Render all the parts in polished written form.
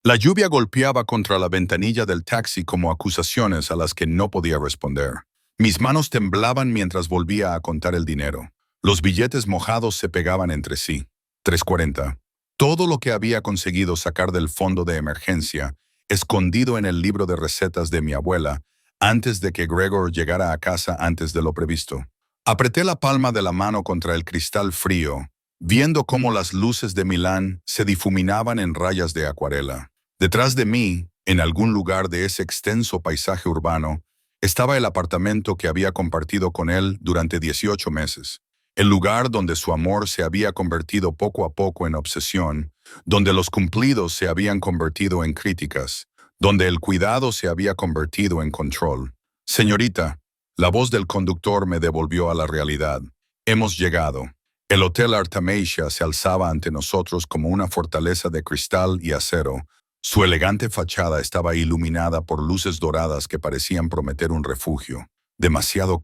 La lluvia golpeaba contra la ventanilla del taxi como acusaciones a las que no podía responder. Mis manos temblaban mientras volvía a contar el dinero. Los billetes mojados se pegaban entre sí. 3.40. Todo lo que había conseguido sacar del fondo de emergencia, escondido en el libro de recetas de mi abuela, antes de que Gregor llegara a casa antes de lo previsto. Apreté la palma de la mano contra el cristal frío, viendo cómo las luces de Milán se difuminaban en rayas de acuarela. Detrás de mí, en algún lugar de ese extenso paisaje urbano, estaba el apartamento que había compartido con él durante 18 meses. El lugar donde su amor se había convertido poco a poco en obsesión, donde los cumplidos se habían convertido en críticas, donde el cuidado se había convertido en control. Señorita, la voz del conductor me devolvió a la realidad. Hemos llegado. El Hotel Artemisia se alzaba ante nosotros como una fortaleza de cristal y acero. Su elegante fachada estaba iluminada por luces doradas que parecían prometer un refugio. Demasiado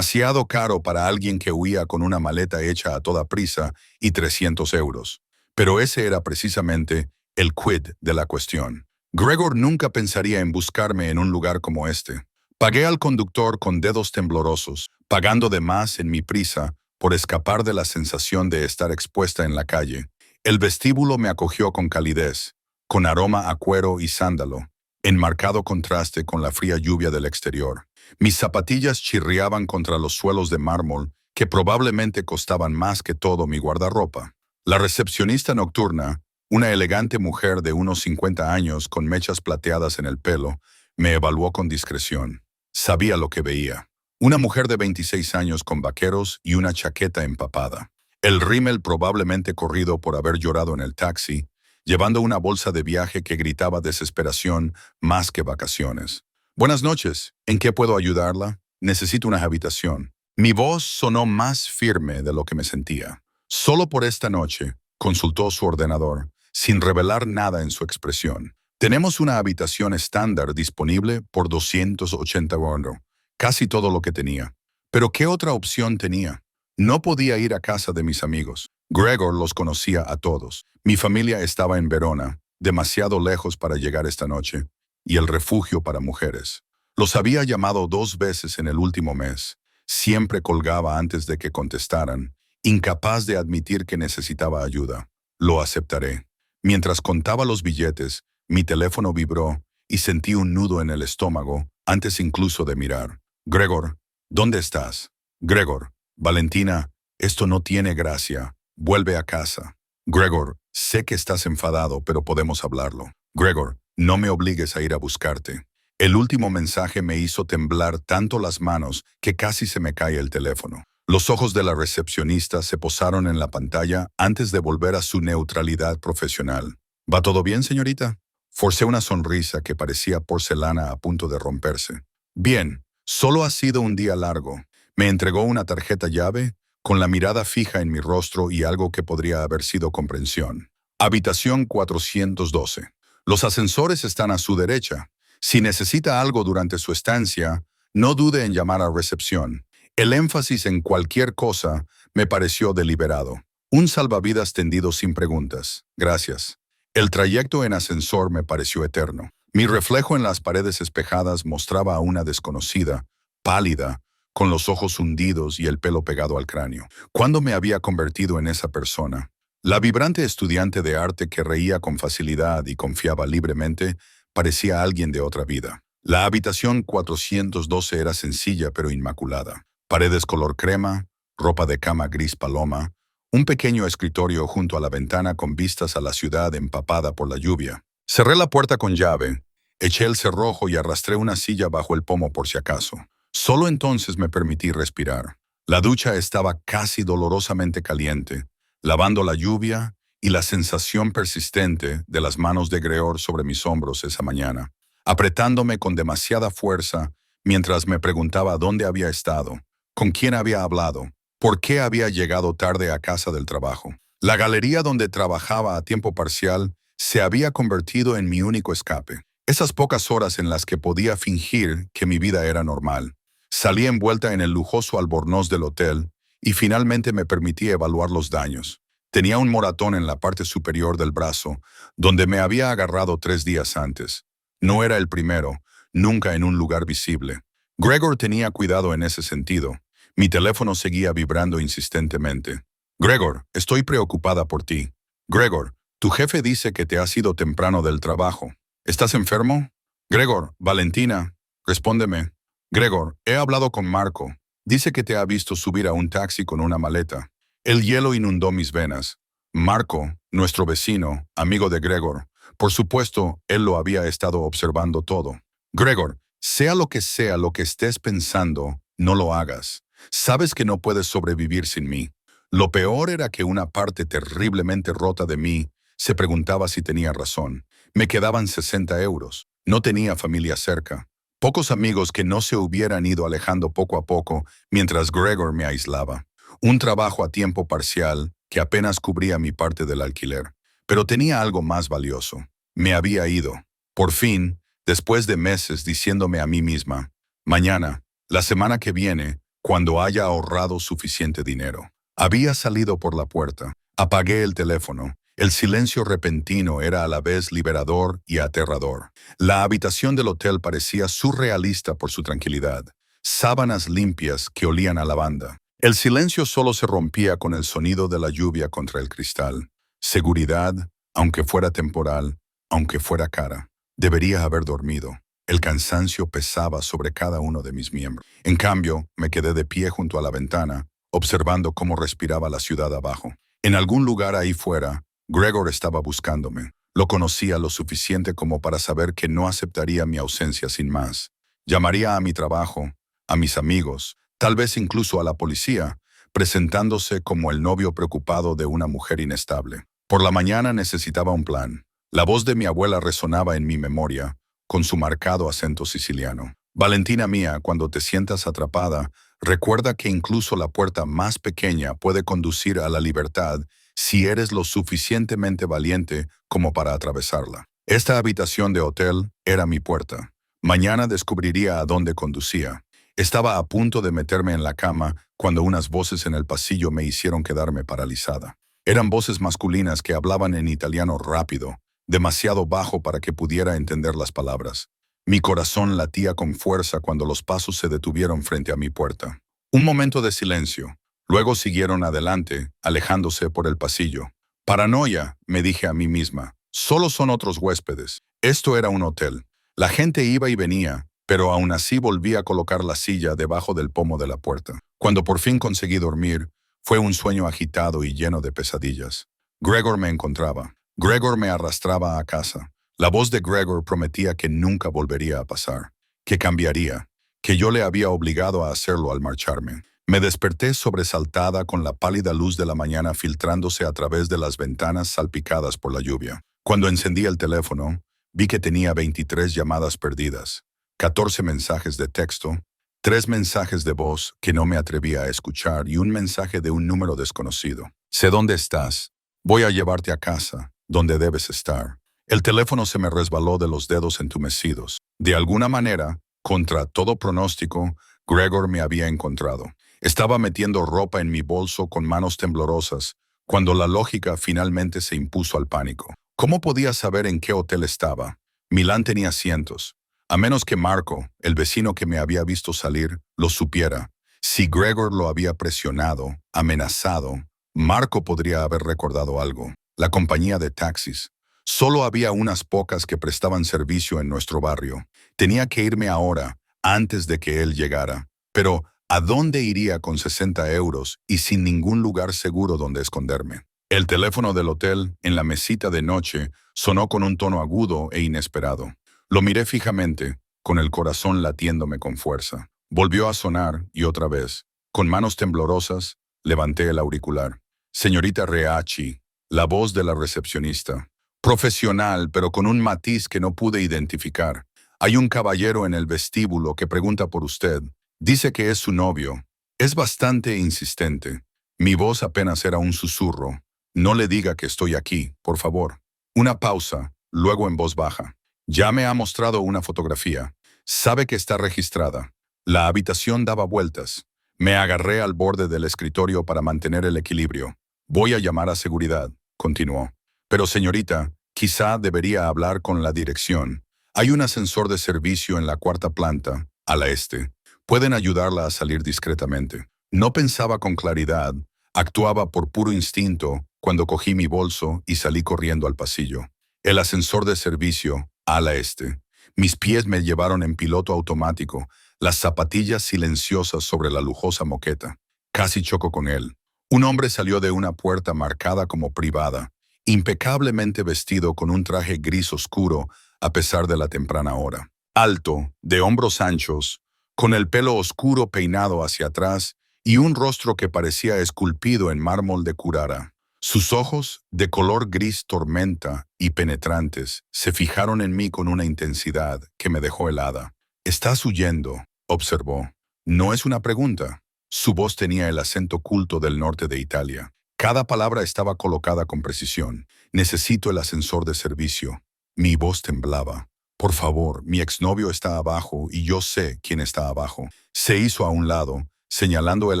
caro para alguien que huía con una maleta hecha a toda prisa y 300 euros. Pero ese era precisamente el quid de la cuestión. Gregor nunca pensaría en buscarme en un lugar como este. Pagué al conductor con dedos temblorosos, pagando de más en mi prisa por escapar de la sensación de estar expuesta en la calle. El vestíbulo me acogió con calidez, con aroma a cuero y sándalo, en marcado contraste con la fría lluvia del exterior. Mis zapatillas chirriaban contra los suelos de mármol que probablemente costaban más que todo mi guardarropa. La recepcionista nocturna, una elegante mujer de unos 50 años con mechas plateadas en el pelo, me evaluó con discreción. Sabía lo que veía. Una mujer de 26 años con vaqueros y una chaqueta empapada. El rímel probablemente corrido por haber llorado en el taxi, llevando una bolsa de viaje que gritaba desesperación más que vacaciones. Buenas noches, ¿en qué puedo ayudarla? Necesito una habitación. Mi voz sonó más firme de lo que me sentía. Solo por esta noche, consultó su ordenador, sin revelar nada en su expresión. Tenemos una habitación estándar disponible por 280 €, casi todo lo que tenía. Pero ¿qué otra opción tenía? No podía ir a casa de mis amigos. Gregor los conocía a todos. Mi familia estaba en Verona, demasiado lejos para llegar esta noche, y el refugio para mujeres. Los había llamado 2 veces en el último mes. Siempre colgaba antes de que contestaran, incapaz de admitir que necesitaba ayuda. Lo aceptaré. Mientras contaba los billetes, mi teléfono vibró y sentí un nudo en el estómago antes incluso de mirar. Gregor, ¿dónde estás? Gregor, Valentina, esto no tiene gracia. Vuelve a casa. Gregor, sé que estás enfadado, pero podemos hablarlo. Gregor, no me obligues a ir a buscarte. El último mensaje me hizo temblar tanto las manos que casi se me cae el teléfono. Los ojos de la recepcionista se posaron en la pantalla antes de volver a su neutralidad profesional. ¿Va todo bien, señorita? Forcé una sonrisa que parecía porcelana a punto de romperse. Bien, solo ha sido un día largo. Me entregó una tarjeta llave, con la mirada fija en mi rostro y algo que podría haber sido comprensión. Habitación 412. Los ascensores están a su derecha. Si necesita algo durante su estancia, no dude en llamar a recepción. El énfasis en cualquier cosa me pareció deliberado. Un salvavidas tendido sin preguntas. Gracias. El trayecto en ascensor me pareció eterno. Mi reflejo en las paredes espejadas mostraba a una desconocida, pálida, con los ojos hundidos y el pelo pegado al cráneo. ¿Cuándo me había convertido en esa persona? La vibrante estudiante de arte que reía con facilidad y confiaba libremente parecía alguien de otra vida. La habitación 412 era sencilla pero inmaculada. Paredes color crema, ropa de cama gris paloma, un pequeño escritorio junto a la ventana con vistas a la ciudad empapada por la lluvia. Cerré la puerta con llave, eché el cerrojo y arrastré una silla bajo el pomo por si acaso. Solo entonces me permití respirar. La ducha estaba casi dolorosamente caliente, lavando la lluvia y la sensación persistente de las manos de Gregor sobre mis hombros esa mañana, apretándome con demasiada fuerza mientras me preguntaba dónde había estado, con quién había hablado, por qué había llegado tarde a casa del trabajo. La galería donde trabajaba a tiempo parcial se había convertido en mi único escape. Esas pocas horas en las que podía fingir que mi vida era normal. Salí envuelta en el lujoso albornoz del hotel y finalmente me permití evaluar los daños. Tenía un moratón en la parte superior del brazo, donde me había agarrado 3 días antes. No era el primero, nunca en un lugar visible. Gregor tenía cuidado en ese sentido. Mi teléfono seguía vibrando insistentemente. Gregor, estoy preocupada por ti. Gregor, tu jefe dice que te has ido temprano del trabajo. ¿Estás enfermo? Gregor, Valentina, respóndeme. Gregor, he hablado con Marco. Dice que te ha visto subir a un taxi con una maleta. El hielo inundó mis venas. Marco, nuestro vecino, amigo de Gregor. Por supuesto, él lo había estado observando todo. Gregor, sea lo que estés pensando, no lo hagas. Sabes que no puedes sobrevivir sin mí. Lo peor era que una parte terriblemente rota de mí se preguntaba si tenía razón. Me quedaban 60 euros. No tenía familia cerca. Pocos amigos que no se hubieran ido alejando poco a poco mientras Gregor me aislaba. Un trabajo a tiempo parcial que apenas cubría mi parte del alquiler. Pero tenía algo más valioso. Me había ido. Por fin, después de meses diciéndome a mí misma, mañana, la semana que viene, cuando haya ahorrado suficiente dinero. Había salido por la puerta. Apagué el teléfono. El silencio repentino era a la vez liberador y aterrador. La habitación del hotel parecía surrealista por su tranquilidad. Sábanas limpias que olían a lavanda. El silencio solo se rompía con el sonido de la lluvia contra el cristal. Seguridad, aunque fuera temporal, aunque fuera cara. Debería haber dormido. El cansancio pesaba sobre cada uno de mis miembros. En cambio, me quedé de pie junto a la ventana, observando cómo respiraba la ciudad abajo. En algún lugar ahí fuera, Gregor estaba buscándome. Lo conocía lo suficiente como para saber que no aceptaría mi ausencia sin más. Llamaría a mi trabajo, a mis amigos, tal vez incluso a la policía, presentándose como el novio preocupado de una mujer inestable. Por la mañana necesitaba un plan. La voz de mi abuela resonaba en mi memoria, con su marcado acento siciliano. Valentina mía, cuando te sientas atrapada, recuerda que incluso la puerta más pequeña puede conducir a la libertad si eres lo suficientemente valiente como para atravesarla. Esta habitación de hotel era mi puerta. Mañana descubriría a dónde conducía. Estaba a punto de meterme en la cama cuando unas voces en el pasillo me hicieron quedarme paralizada. Eran voces masculinas que hablaban en italiano rápido, demasiado bajo para que pudiera entender las palabras. Mi corazón latía con fuerza cuando los pasos se detuvieron frente a mi puerta. Un momento de silencio. Luego siguieron adelante, alejándose por el pasillo. Paranoia, me dije a mí misma. Solo son otros huéspedes. Esto era un hotel. La gente iba y venía, pero aún así volví a colocar la silla debajo del pomo de la puerta. Cuando por fin conseguí dormir, fue un sueño agitado y lleno de pesadillas. Gregor me encontraba. Gregor me arrastraba a casa. La voz de Gregor prometía que nunca volvería a pasar, que cambiaría, que yo le había obligado a hacerlo al marcharme. Me desperté sobresaltada con la pálida luz de la mañana filtrándose a través de las ventanas salpicadas por la lluvia. Cuando encendí el teléfono, vi que tenía 23 llamadas perdidas, 14 mensajes de texto, 3 mensajes de voz que no me atrevía a escuchar y un mensaje de un número desconocido. Sé dónde estás. Voy a llevarte a casa, donde debes estar. El teléfono se me resbaló de los dedos entumecidos. De alguna manera, contra todo pronóstico, Gregor me había encontrado. Estaba metiendo ropa en mi bolso con manos temblorosas, cuando la lógica finalmente se impuso al pánico. ¿Cómo podía saber en qué hotel estaba? Milán tenía cientos. A menos que Marco, el vecino que me había visto salir, lo supiera. Si Gregor lo había presionado, amenazado, Marco podría haber recordado algo. La compañía de taxis. Solo había unas pocas que prestaban servicio en nuestro barrio. Tenía que irme ahora, antes de que él llegara. Pero, ¿a dónde iría con 60 euros y sin ningún lugar seguro donde esconderme? El teléfono del hotel, en la mesita de noche, sonó con un tono agudo e inesperado. Lo miré fijamente, con el corazón latiéndome con fuerza. Volvió a sonar, y otra vez. Con manos temblorosas, levanté el auricular. Señorita Reachi, la voz de la recepcionista. Profesional, pero con un matiz que no pude identificar. Hay un caballero en el vestíbulo que pregunta por usted. Dice que es su novio. Es bastante insistente. Mi voz apenas era un susurro. No le diga que estoy aquí, por favor. Una pausa, luego en voz baja. Ya me ha mostrado una fotografía. Sabe que está registrada. La habitación daba vueltas. Me agarré al borde del escritorio para mantener el equilibrio. Voy a llamar a seguridad, continuó. Pero señorita, quizá debería hablar con la dirección. Hay un ascensor de servicio en la cuarta planta, a la este. Pueden ayudarla a salir discretamente. No pensaba con claridad, actuaba por puro instinto cuando cogí mi bolso y salí corriendo al pasillo. El ascensor de servicio, a la este. Mis pies me llevaron en piloto automático, las zapatillas silenciosas sobre la lujosa moqueta. Casi choco con él. Un hombre salió de una puerta marcada como privada, impecablemente vestido con un traje gris oscuro a pesar de la temprana hora. Alto, de hombros anchos, con el pelo oscuro peinado hacia atrás y un rostro que parecía esculpido en mármol de Carrara. Sus ojos, de color gris tormenta y penetrantes, se fijaron en mí con una intensidad que me dejó helada. «Estás huyendo», observó. No es una pregunta. Su voz tenía el acento culto del norte de Italia. Cada palabra estaba colocada con precisión. «Necesito el ascensor de servicio». Mi voz temblaba. «Por favor, mi exnovio está abajo y yo sé quién está abajo». Se hizo a un lado, señalando el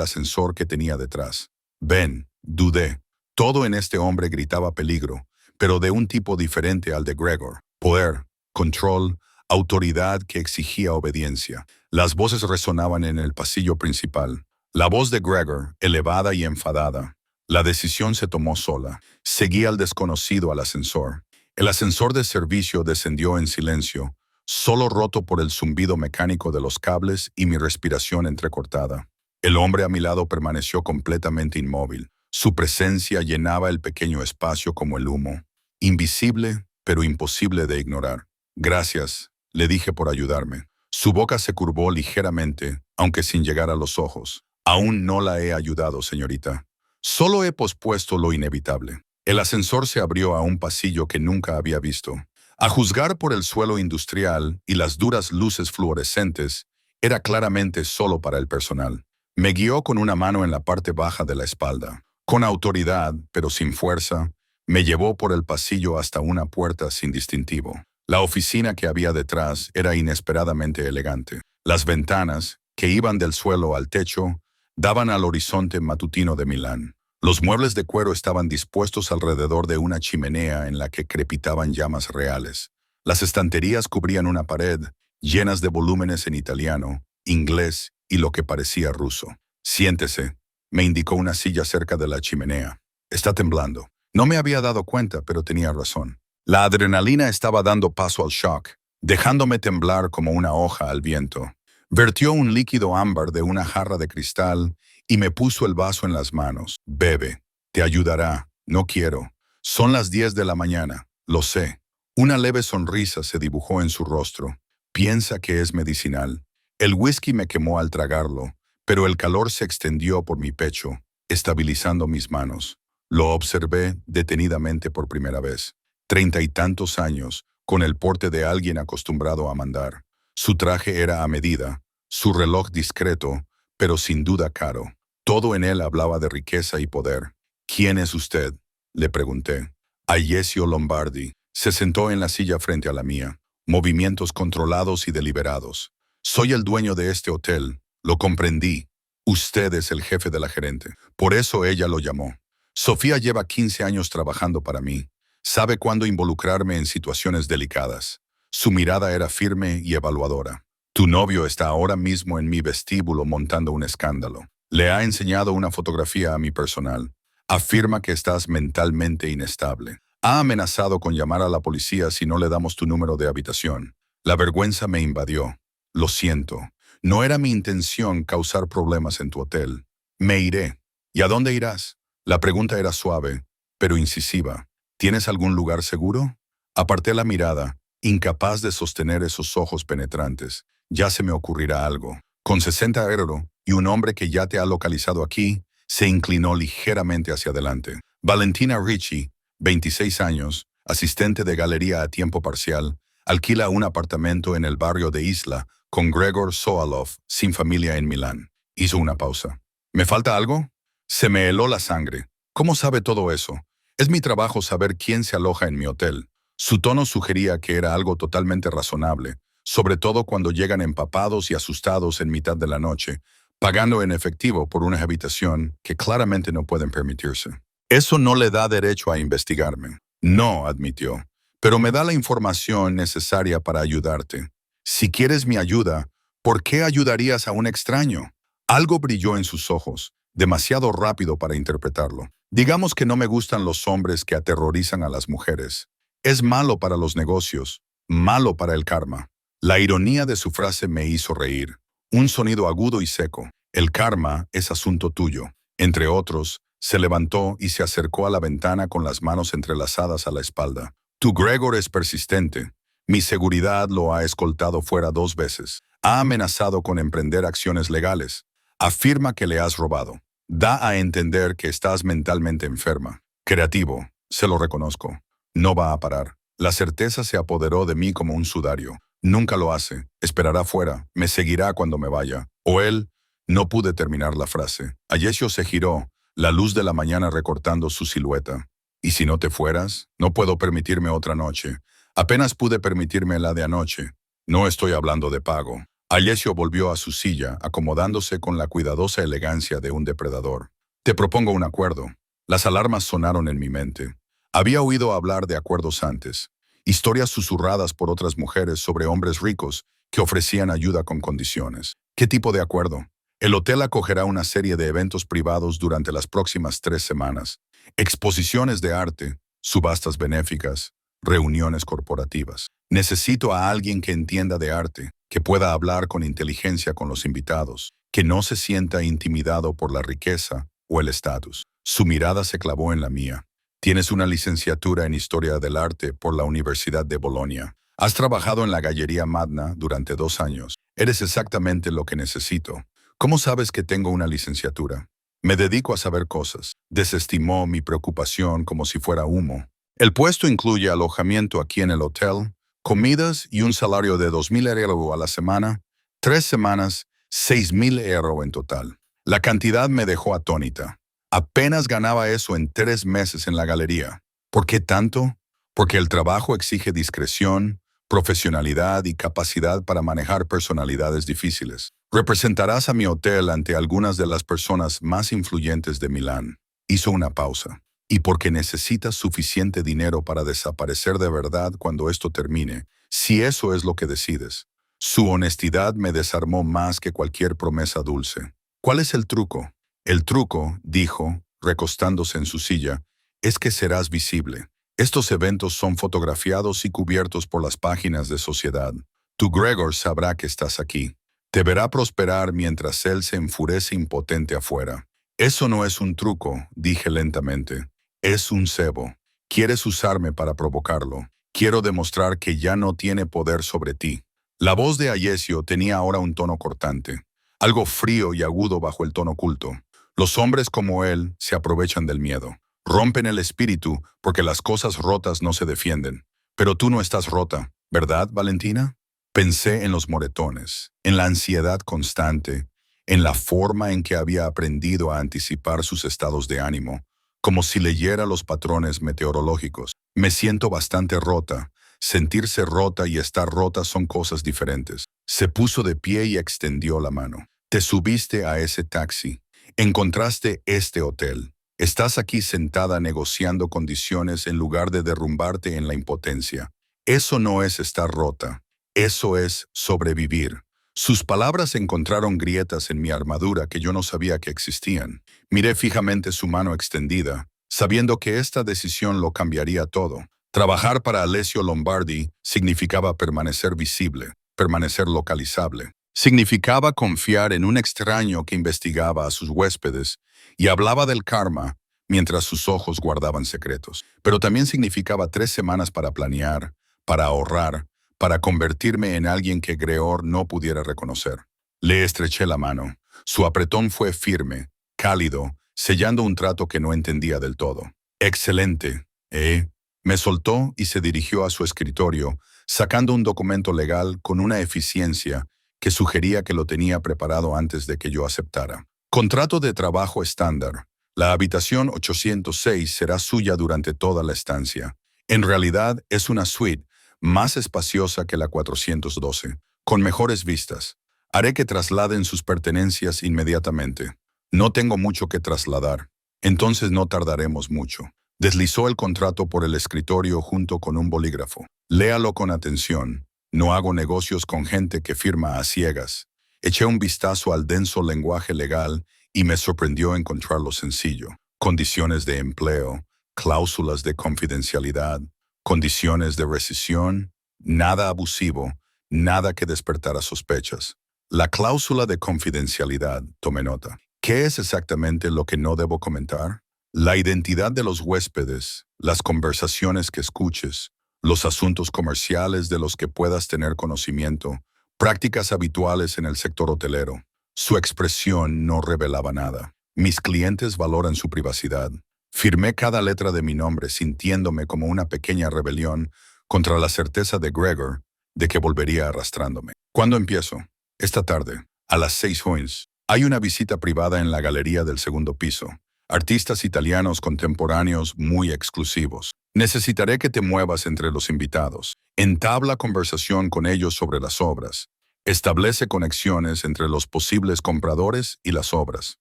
ascensor que tenía detrás. «Ven», dudé. Todo en este hombre gritaba peligro, pero de un tipo diferente al de Gregor. Poder, control, autoridad que exigía obediencia. Las voces resonaban en el pasillo principal. La voz de Gregor, elevada y enfadada. La decisión se tomó sola. Seguí al desconocido al ascensor. El ascensor de servicio descendió en silencio, solo roto por el zumbido mecánico de los cables y mi respiración entrecortada. El hombre a mi lado permaneció completamente inmóvil. Su presencia llenaba el pequeño espacio como el humo. Invisible, pero imposible de ignorar. «Gracias», le dije por ayudarme. Su boca se curvó ligeramente, aunque sin llegar a los ojos. «Aún no la he ayudado, señorita. Solo he pospuesto lo inevitable». El ascensor se abrió a un pasillo que nunca había visto. A juzgar por el suelo industrial y las duras luces fluorescentes, era claramente solo para el personal. Me guió con una mano en la parte baja de la espalda. Con autoridad, pero sin fuerza, me llevó por el pasillo hasta una puerta sin distintivo. La oficina que había detrás era inesperadamente elegante. Las ventanas, que iban del suelo al techo, daban al horizonte matutino de Milán. Los muebles de cuero estaban dispuestos alrededor de una chimenea en la que crepitaban llamas reales. Las estanterías cubrían una pared, llenas de volúmenes en italiano, inglés y lo que parecía ruso. «Siéntese», me indicó una silla cerca de la chimenea. «Está temblando». No me había dado cuenta, pero tenía razón. La adrenalina estaba dando paso al shock, dejándome temblar como una hoja al viento. Vertió un líquido ámbar de una jarra de cristal y me puso el vaso en las manos. «Bebe, te ayudará». «No quiero». «Son las 10 de la mañana, lo sé». Una leve sonrisa se dibujó en su rostro. «Piensa que es medicinal». El whisky me quemó al tragarlo, pero el calor se extendió por mi pecho, estabilizando mis manos. Lo observé detenidamente por primera vez. 30 y tantos años, con el porte de alguien acostumbrado a mandar. Su traje era a medida, su reloj discreto, pero sin duda caro. Todo en él hablaba de riqueza y poder. «¿Quién es usted?», le pregunté. «Ajesio Lombardi». Se sentó en la silla frente a la mía. Movimientos controlados y deliberados. «Soy el dueño de este hotel». Lo comprendí. «Usted es el jefe de la gerente». Por eso ella lo llamó. «Sofía lleva 15 años trabajando para mí. Sabe cuándo involucrarme en situaciones delicadas». Su mirada era firme y evaluadora. «Tu novio está ahora mismo en mi vestíbulo montando un escándalo. Le ha enseñado una fotografía a mi personal. Afirma que estás mentalmente inestable. Ha amenazado con llamar a la policía si no le damos tu número de habitación». La vergüenza me invadió. «Lo siento. No era mi intención causar problemas en tu hotel. Me iré». «¿Y a dónde irás?». La pregunta era suave, pero incisiva. «¿Tienes algún lugar seguro?». Aparté la mirada, incapaz de sostener esos ojos penetrantes. «Ya se me ocurrirá algo». Con 60 euros y un hombre que ya te ha localizado aquí, se inclinó ligeramente hacia adelante. Valentina Ricci, 26 años, asistente de galería a tiempo parcial, alquila un apartamento en el barrio de Isla con Gregor Soalov, sin familia en Milán. Hizo una pausa. «¿Me falta algo?». Se me heló la sangre. «¿Cómo sabe todo eso?». «Es mi trabajo saber quién se aloja en mi hotel». Su tono sugería que era algo totalmente razonable, sobre todo cuando llegan empapados y asustados en mitad de la noche, pagando en efectivo por una habitación que claramente no pueden permitirse. Eso no le da derecho a investigarme. No, admitió, pero me da la información necesaria para ayudarte. Si quieres mi ayuda, ¿por qué ayudarías a un extraño? Algo brilló en sus ojos, demasiado rápido para interpretarlo. Digamos que no me gustan los hombres que aterrorizan a las mujeres. Es malo para los negocios, malo para el karma. La ironía de su frase me hizo reír. Un sonido agudo y seco. El karma es asunto tuyo. Entre otros, se levantó y se acercó a la ventana con las manos entrelazadas a la espalda. Tu Gregor es persistente. Mi seguridad lo ha escoltado fuera 2 veces. Ha amenazado con emprender acciones legales. Afirma que le has robado. Da a entender que estás mentalmente enferma. Creativo, se lo reconozco. No va a parar. La certeza se apoderó de mí como un sudario. Nunca lo hace. Esperará fuera. Me seguirá cuando me vaya. O él. No pude terminar la frase. Ayesio se giró, la luz de la mañana recortando su silueta. ¿Y si no te fueras? No puedo permitirme otra noche. Apenas pude permitirme la de anoche. No estoy hablando de pago. Ayesio volvió a su silla, acomodándose con la cuidadosa elegancia de un depredador. Te propongo un acuerdo. Las alarmas sonaron en mi mente. Había oído hablar de acuerdos antes. Historias susurradas por otras mujeres sobre hombres ricos que ofrecían ayuda con condiciones. ¿Qué tipo de acuerdo? El hotel acogerá una serie de eventos privados durante las próximas 3 semanas. Exposiciones de arte, subastas benéficas, reuniones corporativas. Necesito a alguien que entienda de arte, que pueda hablar con inteligencia con los invitados, que no se sienta intimidado por la riqueza o el estatus. Su mirada se clavó en la mía. Tienes una licenciatura en Historia del Arte por la Universidad de Bolonia. Has trabajado en la Gallería Magna durante 2 años. Eres exactamente lo que necesito. ¿Cómo sabes que tengo una licenciatura? Me dedico a saber cosas. Desestimó mi preocupación como si fuera humo. El puesto incluye alojamiento aquí en el hotel, comidas y un salario de 2.000 euros a la semana, 3 semanas, 6.000 euros en total. La cantidad me dejó atónita. Apenas ganaba eso en 3 meses en la galería. ¿Por qué tanto? Porque el trabajo exige discreción, profesionalidad y capacidad para manejar personalidades difíciles. Representarás a mi hotel ante algunas de las personas más influyentes de Milán. Hizo una pausa. Y porque necesitas suficiente dinero para desaparecer de verdad cuando esto termine, si eso es lo que decides. Su honestidad me desarmó más que cualquier promesa dulce. ¿Cuál es el truco? El truco, dijo, recostándose en su silla, es que serás visible. Estos eventos son fotografiados y cubiertos por las páginas de Sociedad. Tu Gregor sabrá que estás aquí. Te verá prosperar mientras él se enfurece impotente afuera. Eso no es un truco, dije lentamente. Es un cebo. Quieres usarme para provocarlo. Quiero demostrar que ya no tiene poder sobre ti. La voz de Ayesio tenía ahora un tono cortante, algo frío y agudo bajo el tono culto. Los hombres como él se aprovechan del miedo. Rompen el espíritu porque las cosas rotas no se defienden. Pero tú no estás rota, ¿verdad, Valentina? Pensé en los moretones, en la ansiedad constante, en la forma en que había aprendido a anticipar sus estados de ánimo, como si leyera los patrones meteorológicos. Me siento bastante rota. Sentirse rota y estar rota son cosas diferentes. Se puso de pie y extendió la mano. Te subiste a ese taxi. Encontraste este hotel. Estás aquí sentada negociando condiciones en lugar de derrumbarte en la impotencia. Eso no es estar rota. Eso es sobrevivir. Sus palabras encontraron grietas en mi armadura que yo no sabía que existían. Miré fijamente su mano extendida, sabiendo que esta decisión lo cambiaría todo. Trabajar para Alessio Lombardi significaba permanecer visible, permanecer localizable. Significaba confiar en un extraño que investigaba a sus huéspedes y hablaba del karma mientras sus ojos guardaban secretos. Pero también significaba 3 semanas para planear, para ahorrar, para convertirme en alguien que Gregor no pudiera reconocer. Le estreché la mano. Su apretón fue firme, cálido, sellando un trato que no entendía del todo. «Excelente, ¿eh?». Me soltó y se dirigió a su escritorio, sacando un documento legal con una eficiencia que sugería que lo tenía preparado antes de que yo aceptara. Contrato de trabajo estándar. La habitación 806 será suya durante toda la estancia. En realidad es una suite más espaciosa que la 412, con mejores vistas. Haré que trasladen sus pertenencias inmediatamente. No tengo mucho que trasladar. Entonces no tardaremos mucho. Deslizó el contrato por el escritorio junto con un bolígrafo. Léalo con atención. No hago negocios con gente que firma a ciegas. Eché un vistazo al denso lenguaje legal y me sorprendió encontrarlo sencillo. Condiciones de empleo, cláusulas de confidencialidad, condiciones de rescisión, nada abusivo, nada que despertara sospechas. La cláusula de confidencialidad, tome nota. ¿Qué es exactamente lo que no debo comentar? La identidad de los huéspedes, las conversaciones que escuches, los asuntos comerciales de los que puedas tener conocimiento, prácticas habituales en el sector hotelero. Su expresión no revelaba nada. Mis clientes valoran su privacidad. Firmé cada letra de mi nombre sintiéndome como una pequeña rebelión contra la certeza de Gregor de que volvería arrastrándome. ¿Cuándo empiezo? Esta tarde, a las 6 Juins. Hay una visita privada en la galería del segundo piso. Artistas italianos contemporáneos muy exclusivos. Necesitaré que te muevas entre los invitados. Entabla conversación con ellos sobre las obras. Establece conexiones entre los posibles compradores y las obras.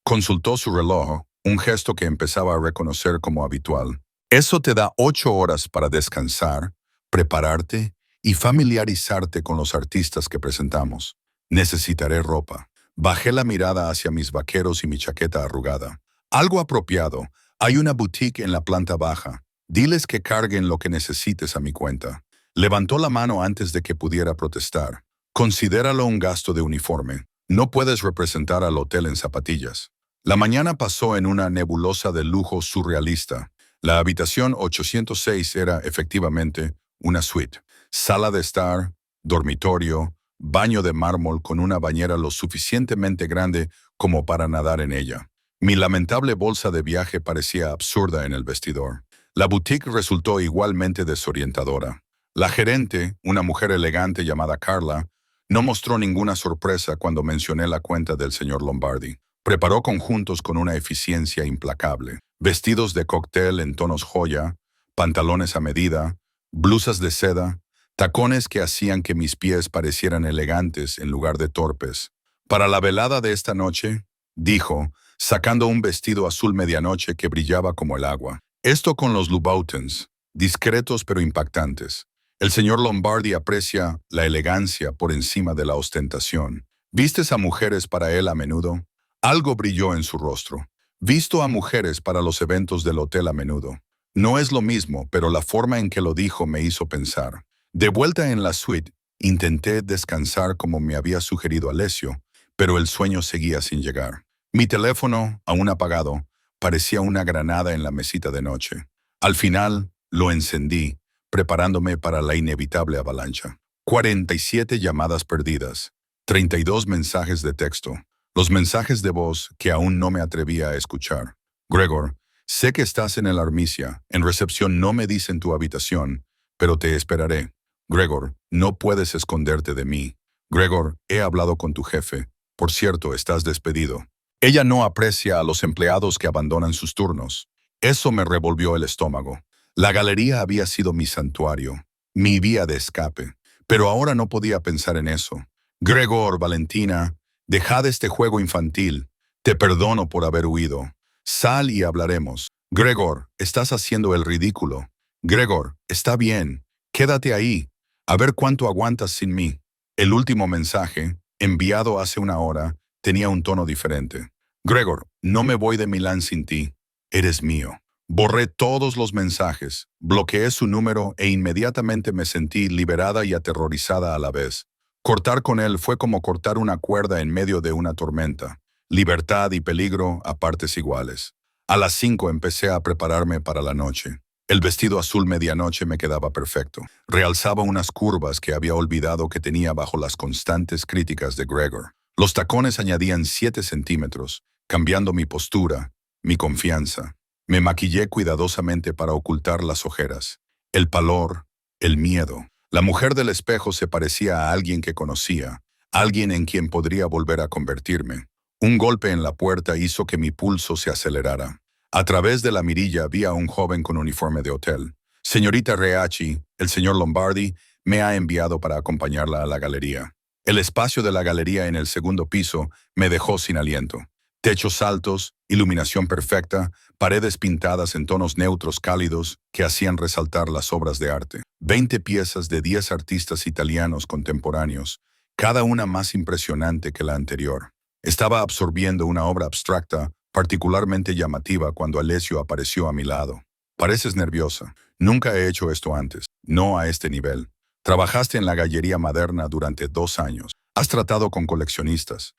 Consultó su reloj, un gesto que empezaba a reconocer como habitual. Eso te da 8 horas para descansar, prepararte y familiarizarte con los artistas que presentamos. Necesitaré ropa. Bajé la mirada hacia mis vaqueros y mi chaqueta arrugada. Algo apropiado. Hay una boutique en la planta baja. Diles que carguen lo que necesites a mi cuenta. Levantó la mano antes de que pudiera protestar. Considéralo un gasto de uniforme. No puedes representar al hotel en zapatillas. La mañana pasó en una nebulosa de lujo surrealista. La habitación 806 era efectivamente una suite. Sala de estar, dormitorio, baño de mármol con una bañera lo suficientemente grande como para nadar en ella. Mi lamentable bolsa de viaje parecía absurda en el vestidor. La boutique resultó igualmente desorientadora. La gerente, una mujer elegante llamada Carla, no mostró ninguna sorpresa cuando mencioné la cuenta del señor Lombardi. Preparó conjuntos con una eficiencia implacable. Vestidos de cóctel en tonos joya, pantalones a medida, blusas de seda, tacones que hacían que mis pies parecieran elegantes en lugar de torpes. Para la velada de esta noche, dijo, sacando un vestido azul medianoche que brillaba como el agua. Esto con los Louboutins, discretos pero impactantes. El señor Lombardi aprecia la elegancia por encima de la ostentación. ¿Vistes a mujeres para él a menudo? Algo brilló en su rostro. Visto a mujeres para los eventos del hotel a menudo. No es lo mismo, pero la forma en que lo dijo me hizo pensar. De vuelta en la suite, intenté descansar como me había sugerido Alessio, pero el sueño seguía sin llegar. Mi teléfono, aún apagado, parecía una granada en la mesita de noche. Al final, lo encendí, preparándome para la inevitable avalancha. 47 llamadas perdidas, 32 mensajes de texto, los mensajes de voz que aún no me atrevía a escuchar. Gregor, sé que estás en el Armisia, en recepción no me dicen tu habitación, pero te esperaré. Gregor, no puedes esconderte de mí. Gregor, he hablado con tu jefe. Por cierto, estás despedido. Ella no aprecia a los empleados que abandonan sus turnos. Eso me revolvió el estómago. La galería había sido mi santuario, mi vía de escape, pero ahora no podía pensar en eso. Gregor, Valentina, dejad este juego infantil. Te perdono por haber huido. Sal y hablaremos. Gregor, estás haciendo el ridículo. Gregor, está bien. Quédate ahí. A ver cuánto aguantas sin mí. El último mensaje, enviado hace una hora, tenía un tono diferente. Gregor, no me voy de Milán sin ti. Eres mío. Borré todos los mensajes, bloqueé su número e inmediatamente me sentí liberada y aterrorizada a la vez. Cortar con él fue como cortar una cuerda en medio de una tormenta. Libertad y peligro a partes iguales. A las 5 empecé a prepararme para la noche. El vestido azul medianoche me quedaba perfecto. Realzaba unas curvas que había olvidado que tenía bajo las constantes críticas de Gregor. Los tacones añadían 7 centímetros, cambiando mi postura, mi confianza. Me maquillé cuidadosamente para ocultar las ojeras, el pavor, el miedo. La mujer del espejo se parecía a alguien que conocía, alguien en quien podría volver a convertirme. Un golpe en la puerta hizo que mi pulso se acelerara. A través de la mirilla vi a un joven con uniforme de hotel. Señorita Reacci, el señor Lombardi, me ha enviado para acompañarla a la galería. El espacio de la galería en el segundo piso me dejó sin aliento. Techos altos, iluminación perfecta, paredes pintadas en tonos neutros cálidos que hacían resaltar las obras de arte. 20 piezas de 10 artistas italianos contemporáneos, cada una más impresionante que la anterior. Estaba absorbiendo una obra abstracta particularmente llamativa cuando Alessio apareció a mi lado. Pareces nerviosa. Nunca he hecho esto antes. No a este nivel. Trabajaste en la gallería moderna durante 2 años. Has tratado con coleccionistas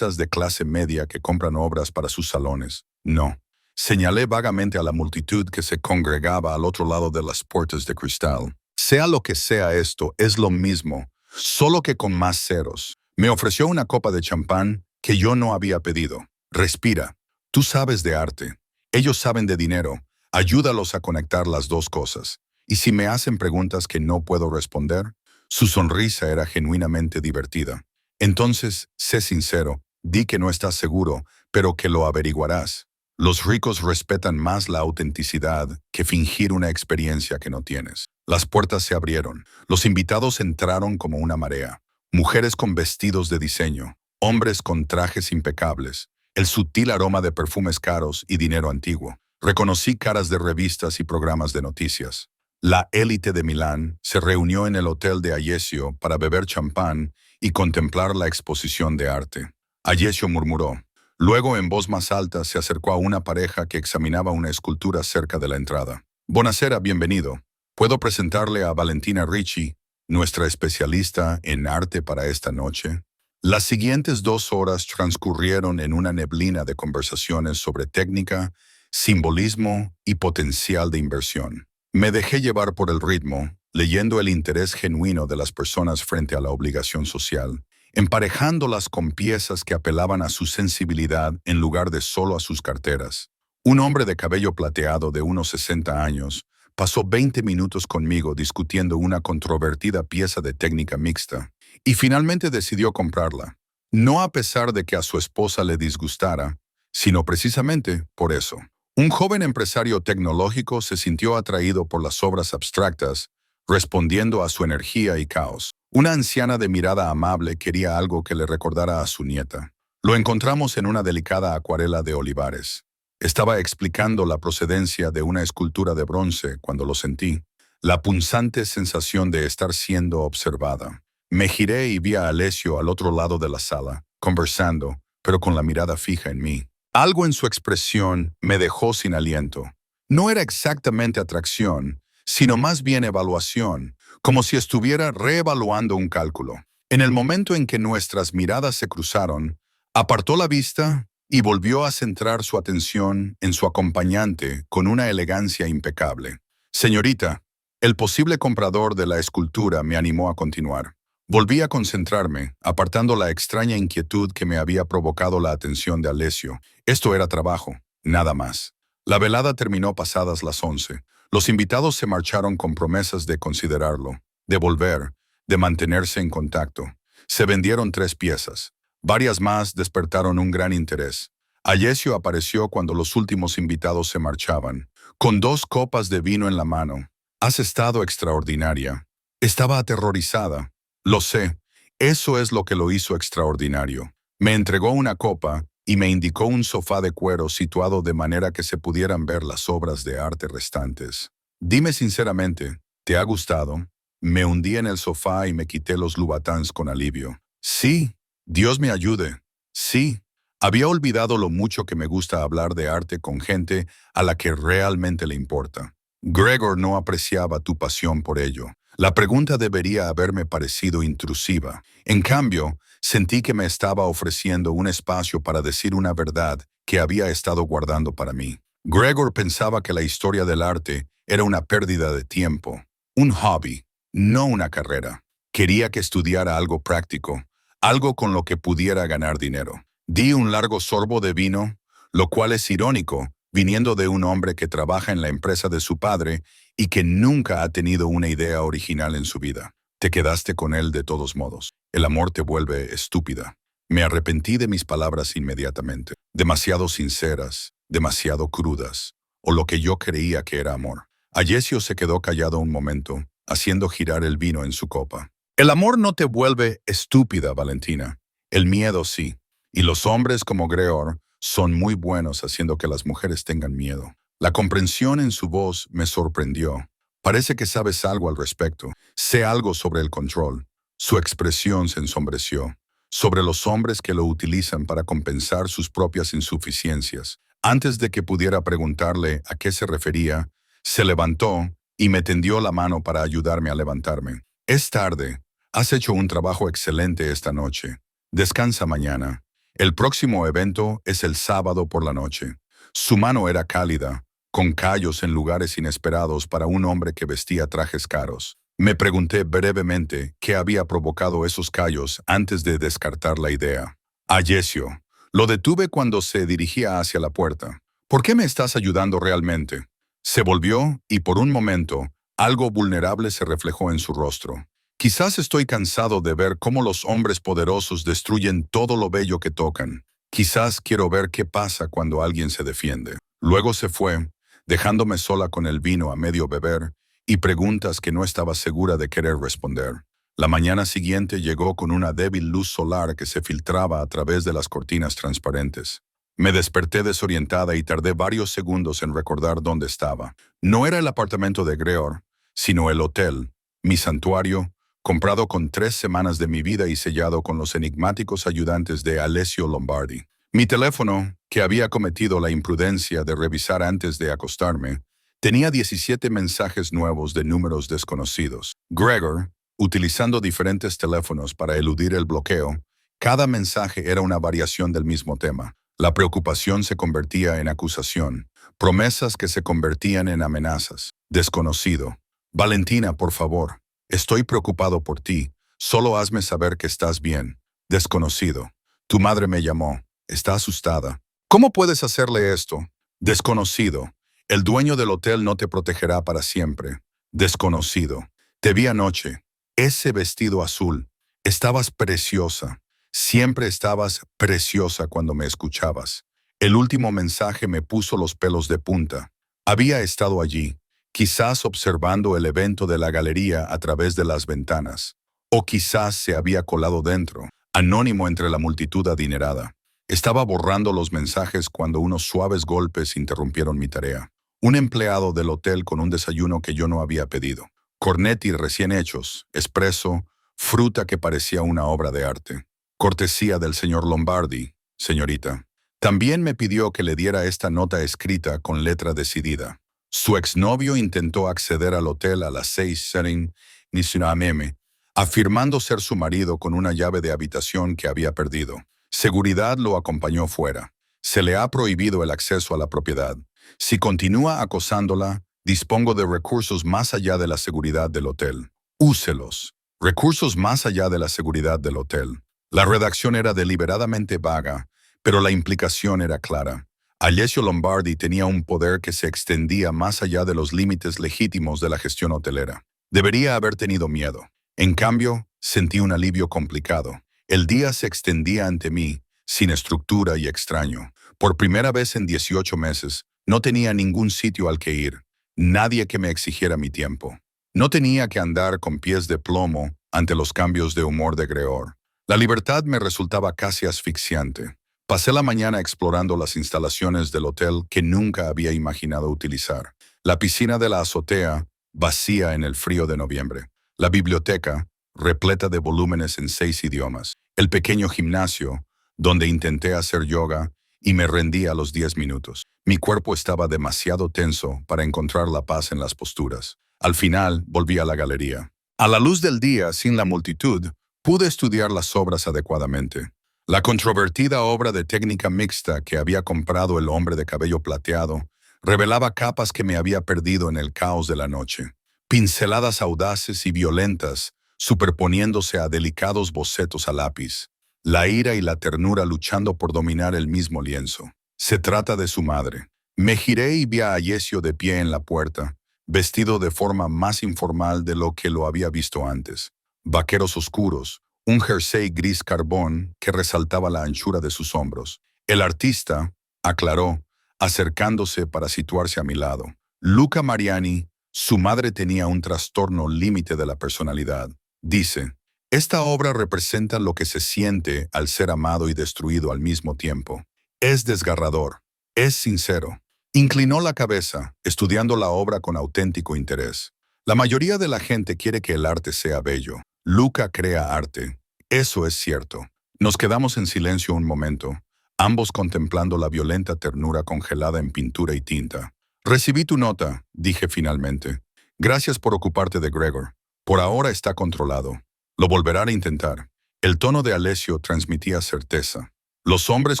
de clase media que compran obras para sus salones. No. Señalé vagamente a la multitud que se congregaba al otro lado de las puertas de cristal. Sea lo que sea esto, es lo mismo, solo que con más ceros. Me ofreció una copa de champán que yo no había pedido. Respira. Tú sabes de arte. Ellos saben de dinero. Ayúdalos a conectar las dos cosas. Y si me hacen preguntas que no puedo responder, su sonrisa era genuinamente divertida. Entonces, sé sincero, di que no estás seguro, pero que lo averiguarás. Los ricos respetan más la autenticidad que fingir una experiencia que no tienes. Las puertas se abrieron. Los invitados entraron como una marea. Mujeres con vestidos de diseño, hombres con trajes impecables, el sutil aroma de perfumes caros y dinero antiguo. Reconocí caras de revistas y programas de noticias. La élite de Milán se reunió en el hotel de Alessio para beber champán y contemplar la exposición de arte. Alessio murmuró. Luego, en voz más alta, se acercó a una pareja que examinaba una escultura cerca de la entrada. Buonasera, bienvenido. ¿Puedo presentarle a Valentina Ricci, nuestra especialista en arte para esta noche? Las siguientes 2 horas transcurrieron en una neblina de conversaciones sobre técnica, simbolismo y potencial de inversión. Me dejé llevar por el ritmo, leyendo el interés genuino de las personas frente a la obligación social, emparejándolas con piezas que apelaban a su sensibilidad en lugar de solo a sus carteras. Un hombre de cabello plateado de unos 60 años pasó 20 minutos conmigo discutiendo una controvertida pieza de técnica mixta y finalmente decidió comprarla, no a pesar de que a su esposa le disgustara, sino precisamente por eso. Un joven empresario tecnológico se sintió atraído por las obras abstractas, respondiendo a su energía y caos. Una anciana de mirada amable quería algo que le recordara a su nieta. Lo encontramos en una delicada acuarela de olivares. Estaba explicando la procedencia de una escultura de bronce cuando lo sentí, la punzante sensación de estar siendo observada. Me giré y vi a Alessio al otro lado de la sala, conversando, pero con la mirada fija en mí. Algo en su expresión me dejó sin aliento. No era exactamente atracción, sino más bien evaluación, como si estuviera reevaluando un cálculo. En el momento en que nuestras miradas se cruzaron, apartó la vista y volvió a centrar su atención en su acompañante con una elegancia impecable. Señorita, el posible comprador de la escultura me animó a continuar. Volví a concentrarme, apartando la extraña inquietud que me había provocado la atención de Alessio. Esto era trabajo, nada más. La velada terminó pasadas las 11. Los invitados se marcharon con promesas de considerarlo, de volver, de mantenerse en contacto. Se vendieron 3 piezas. Varias más despertaron un gran interés. Alessio apareció cuando los últimos invitados se marchaban, con 2 copas de vino en la mano. Has estado extraordinaria. Estaba aterrorizada. Lo sé, eso es lo que lo hizo extraordinario. Me entregó una copa y me indicó un sofá de cuero situado de manera que se pudieran ver las obras de arte restantes. Dime sinceramente, ¿te ha gustado? Me hundí en el sofá y me quité los Louboutins con alivio. Sí, Dios me ayude. Sí, había olvidado lo mucho que me gusta hablar de arte con gente a la que realmente le importa. Gregor no apreciaba tu pasión por ello. La pregunta debería haberme parecido intrusiva. En cambio, sentí que me estaba ofreciendo un espacio para decir una verdad que había estado guardando para mí. Gregor pensaba que la historia del arte era una pérdida de tiempo, un hobby, no una carrera. Quería que estudiara algo práctico, algo con lo que pudiera ganar dinero. Di un largo sorbo de vino, lo cual es irónico, viniendo de un hombre que trabaja en la empresa de su padre y que nunca ha tenido una idea original en su vida. Te quedaste con él de todos modos. El amor te vuelve estúpida. Me arrepentí de mis palabras inmediatamente. Demasiado sinceras, demasiado crudas, o lo que yo creía que era amor. Alessio se quedó callado un momento, haciendo girar el vino en su copa. El amor no te vuelve estúpida, Valentina. El miedo sí. Y los hombres como Greor son muy buenos haciendo que las mujeres tengan miedo. La comprensión en su voz me sorprendió. Parece que sabes algo al respecto. Sé algo sobre el control. Su expresión se ensombreció. Sobre los hombres que lo utilizan para compensar sus propias insuficiencias. Antes de que pudiera preguntarle a qué se refería, se levantó y me tendió la mano para ayudarme a levantarme. Es tarde. Has hecho un trabajo excelente esta noche. Descansa mañana. El próximo evento es el sábado por la noche. Su mano era cálida, con callos en lugares inesperados para un hombre que vestía trajes caros. Me pregunté brevemente qué había provocado esos callos antes de descartar la idea. Ayesio. Lo detuve cuando se dirigía hacia la puerta. ¿Por qué me estás ayudando realmente? Se volvió y por un momento, algo vulnerable se reflejó en su rostro. Quizás estoy cansado de ver cómo los hombres poderosos destruyen todo lo bello que tocan. Quizás quiero ver qué pasa cuando alguien se defiende. Luego se fue, dejándome sola con el vino a medio beber y preguntas que no estaba segura de querer responder. La mañana siguiente llegó con una débil luz solar que se filtraba a través de las cortinas transparentes. Me desperté desorientada y tardé varios segundos en recordar dónde estaba. No era el apartamento de Greor, sino el hotel, mi santuario, comprado con 3 semanas de mi vida y sellado con los enigmáticos ayudantes de Alessio Lombardi. Mi teléfono, que había cometido la imprudencia de revisar antes de acostarme, tenía 17 mensajes nuevos de números desconocidos. Gregor, utilizando diferentes teléfonos para eludir el bloqueo, cada mensaje era una variación del mismo tema. La preocupación se convertía en acusación, promesas que se convertían en amenazas. Desconocido. Valentina, por favor. Estoy preocupado por ti. Solo hazme saber que estás bien. Desconocido. Tu madre me llamó. Está asustada. ¿Cómo puedes hacerle esto? Desconocido. El dueño del hotel no te protegerá para siempre. Desconocido. Te vi anoche. Ese vestido azul. Estabas preciosa. Siempre estabas preciosa cuando me escuchabas. El último mensaje me puso los pelos de punta. Había estado allí, quizás observando el evento de la galería a través de las ventanas. O quizás se había colado dentro, anónimo entre la multitud adinerada. Estaba borrando los mensajes cuando unos suaves golpes interrumpieron mi tarea. Un empleado del hotel con un desayuno que yo no había pedido. Cornetti recién hechos, espresso, fruta que parecía una obra de arte. Cortesía del señor Lombardi, señorita. También me pidió que le diera esta nota escrita con letra decidida. Su exnovio intentó acceder al hotel a las 6 Serin Nisunameme, afirmando ser su marido con una llave de habitación que había perdido. Seguridad lo acompañó fuera. Se le ha prohibido el acceso a la propiedad. Si continúa acosándola, dispongo de recursos más allá de la seguridad del hotel. Úselos. Recursos más allá de la seguridad del hotel. La redacción era deliberadamente vaga, pero la implicación era clara. Alessio Lombardi tenía un poder que se extendía más allá de los límites legítimos de la gestión hotelera. Debería haber tenido miedo. En cambio, sentí un alivio complicado. El día se extendía ante mí, sin estructura y extraño. Por primera vez en 18 meses, no tenía ningún sitio al que ir, nadie que me exigiera mi tiempo. No tenía que andar con pies de plomo ante los cambios de humor de Greor. La libertad me resultaba casi asfixiante. Pasé la mañana explorando las instalaciones del hotel que nunca había imaginado utilizar. La piscina de la azotea, vacía en el frío de noviembre. La biblioteca, repleta de volúmenes en 6 idiomas. El pequeño gimnasio, donde intenté hacer yoga y me rendí a los 10 minutos. Mi cuerpo estaba demasiado tenso para encontrar la paz en las posturas. Al final, volví a la galería. A la luz del día, sin la multitud, pude estudiar las obras adecuadamente. La controvertida obra de técnica mixta que había comprado el hombre de cabello plateado revelaba capas que me había perdido en el caos de la noche. Pinceladas audaces y violentas, superponiéndose a delicados bocetos a lápiz. La ira y la ternura luchando por dominar el mismo lienzo. Se trata de su madre. Me giré y vi a Ayesio de pie en la puerta, vestido de forma más informal de lo que lo había visto antes. Vaqueros oscuros, un jersey gris carbón que resaltaba la anchura de sus hombros. El artista, aclaró, acercándose para situarse a mi lado. Luca Mariani, su madre tenía un trastorno límite de la personalidad. Dice, Esta obra representa lo que se siente al ser amado y destruido al mismo tiempo. Es desgarrador, es sincero. Inclinó la cabeza, estudiando la obra con auténtico interés. La mayoría de la gente quiere que el arte sea bello. Luca crea arte. Eso es cierto. Nos quedamos en silencio un momento, ambos contemplando la violenta ternura congelada en pintura y tinta. Recibí tu nota, dije finalmente. Gracias por ocuparte de Gregor. Por ahora está controlado. Lo volverá a intentar. El tono de Alessio transmitía certeza. Los hombres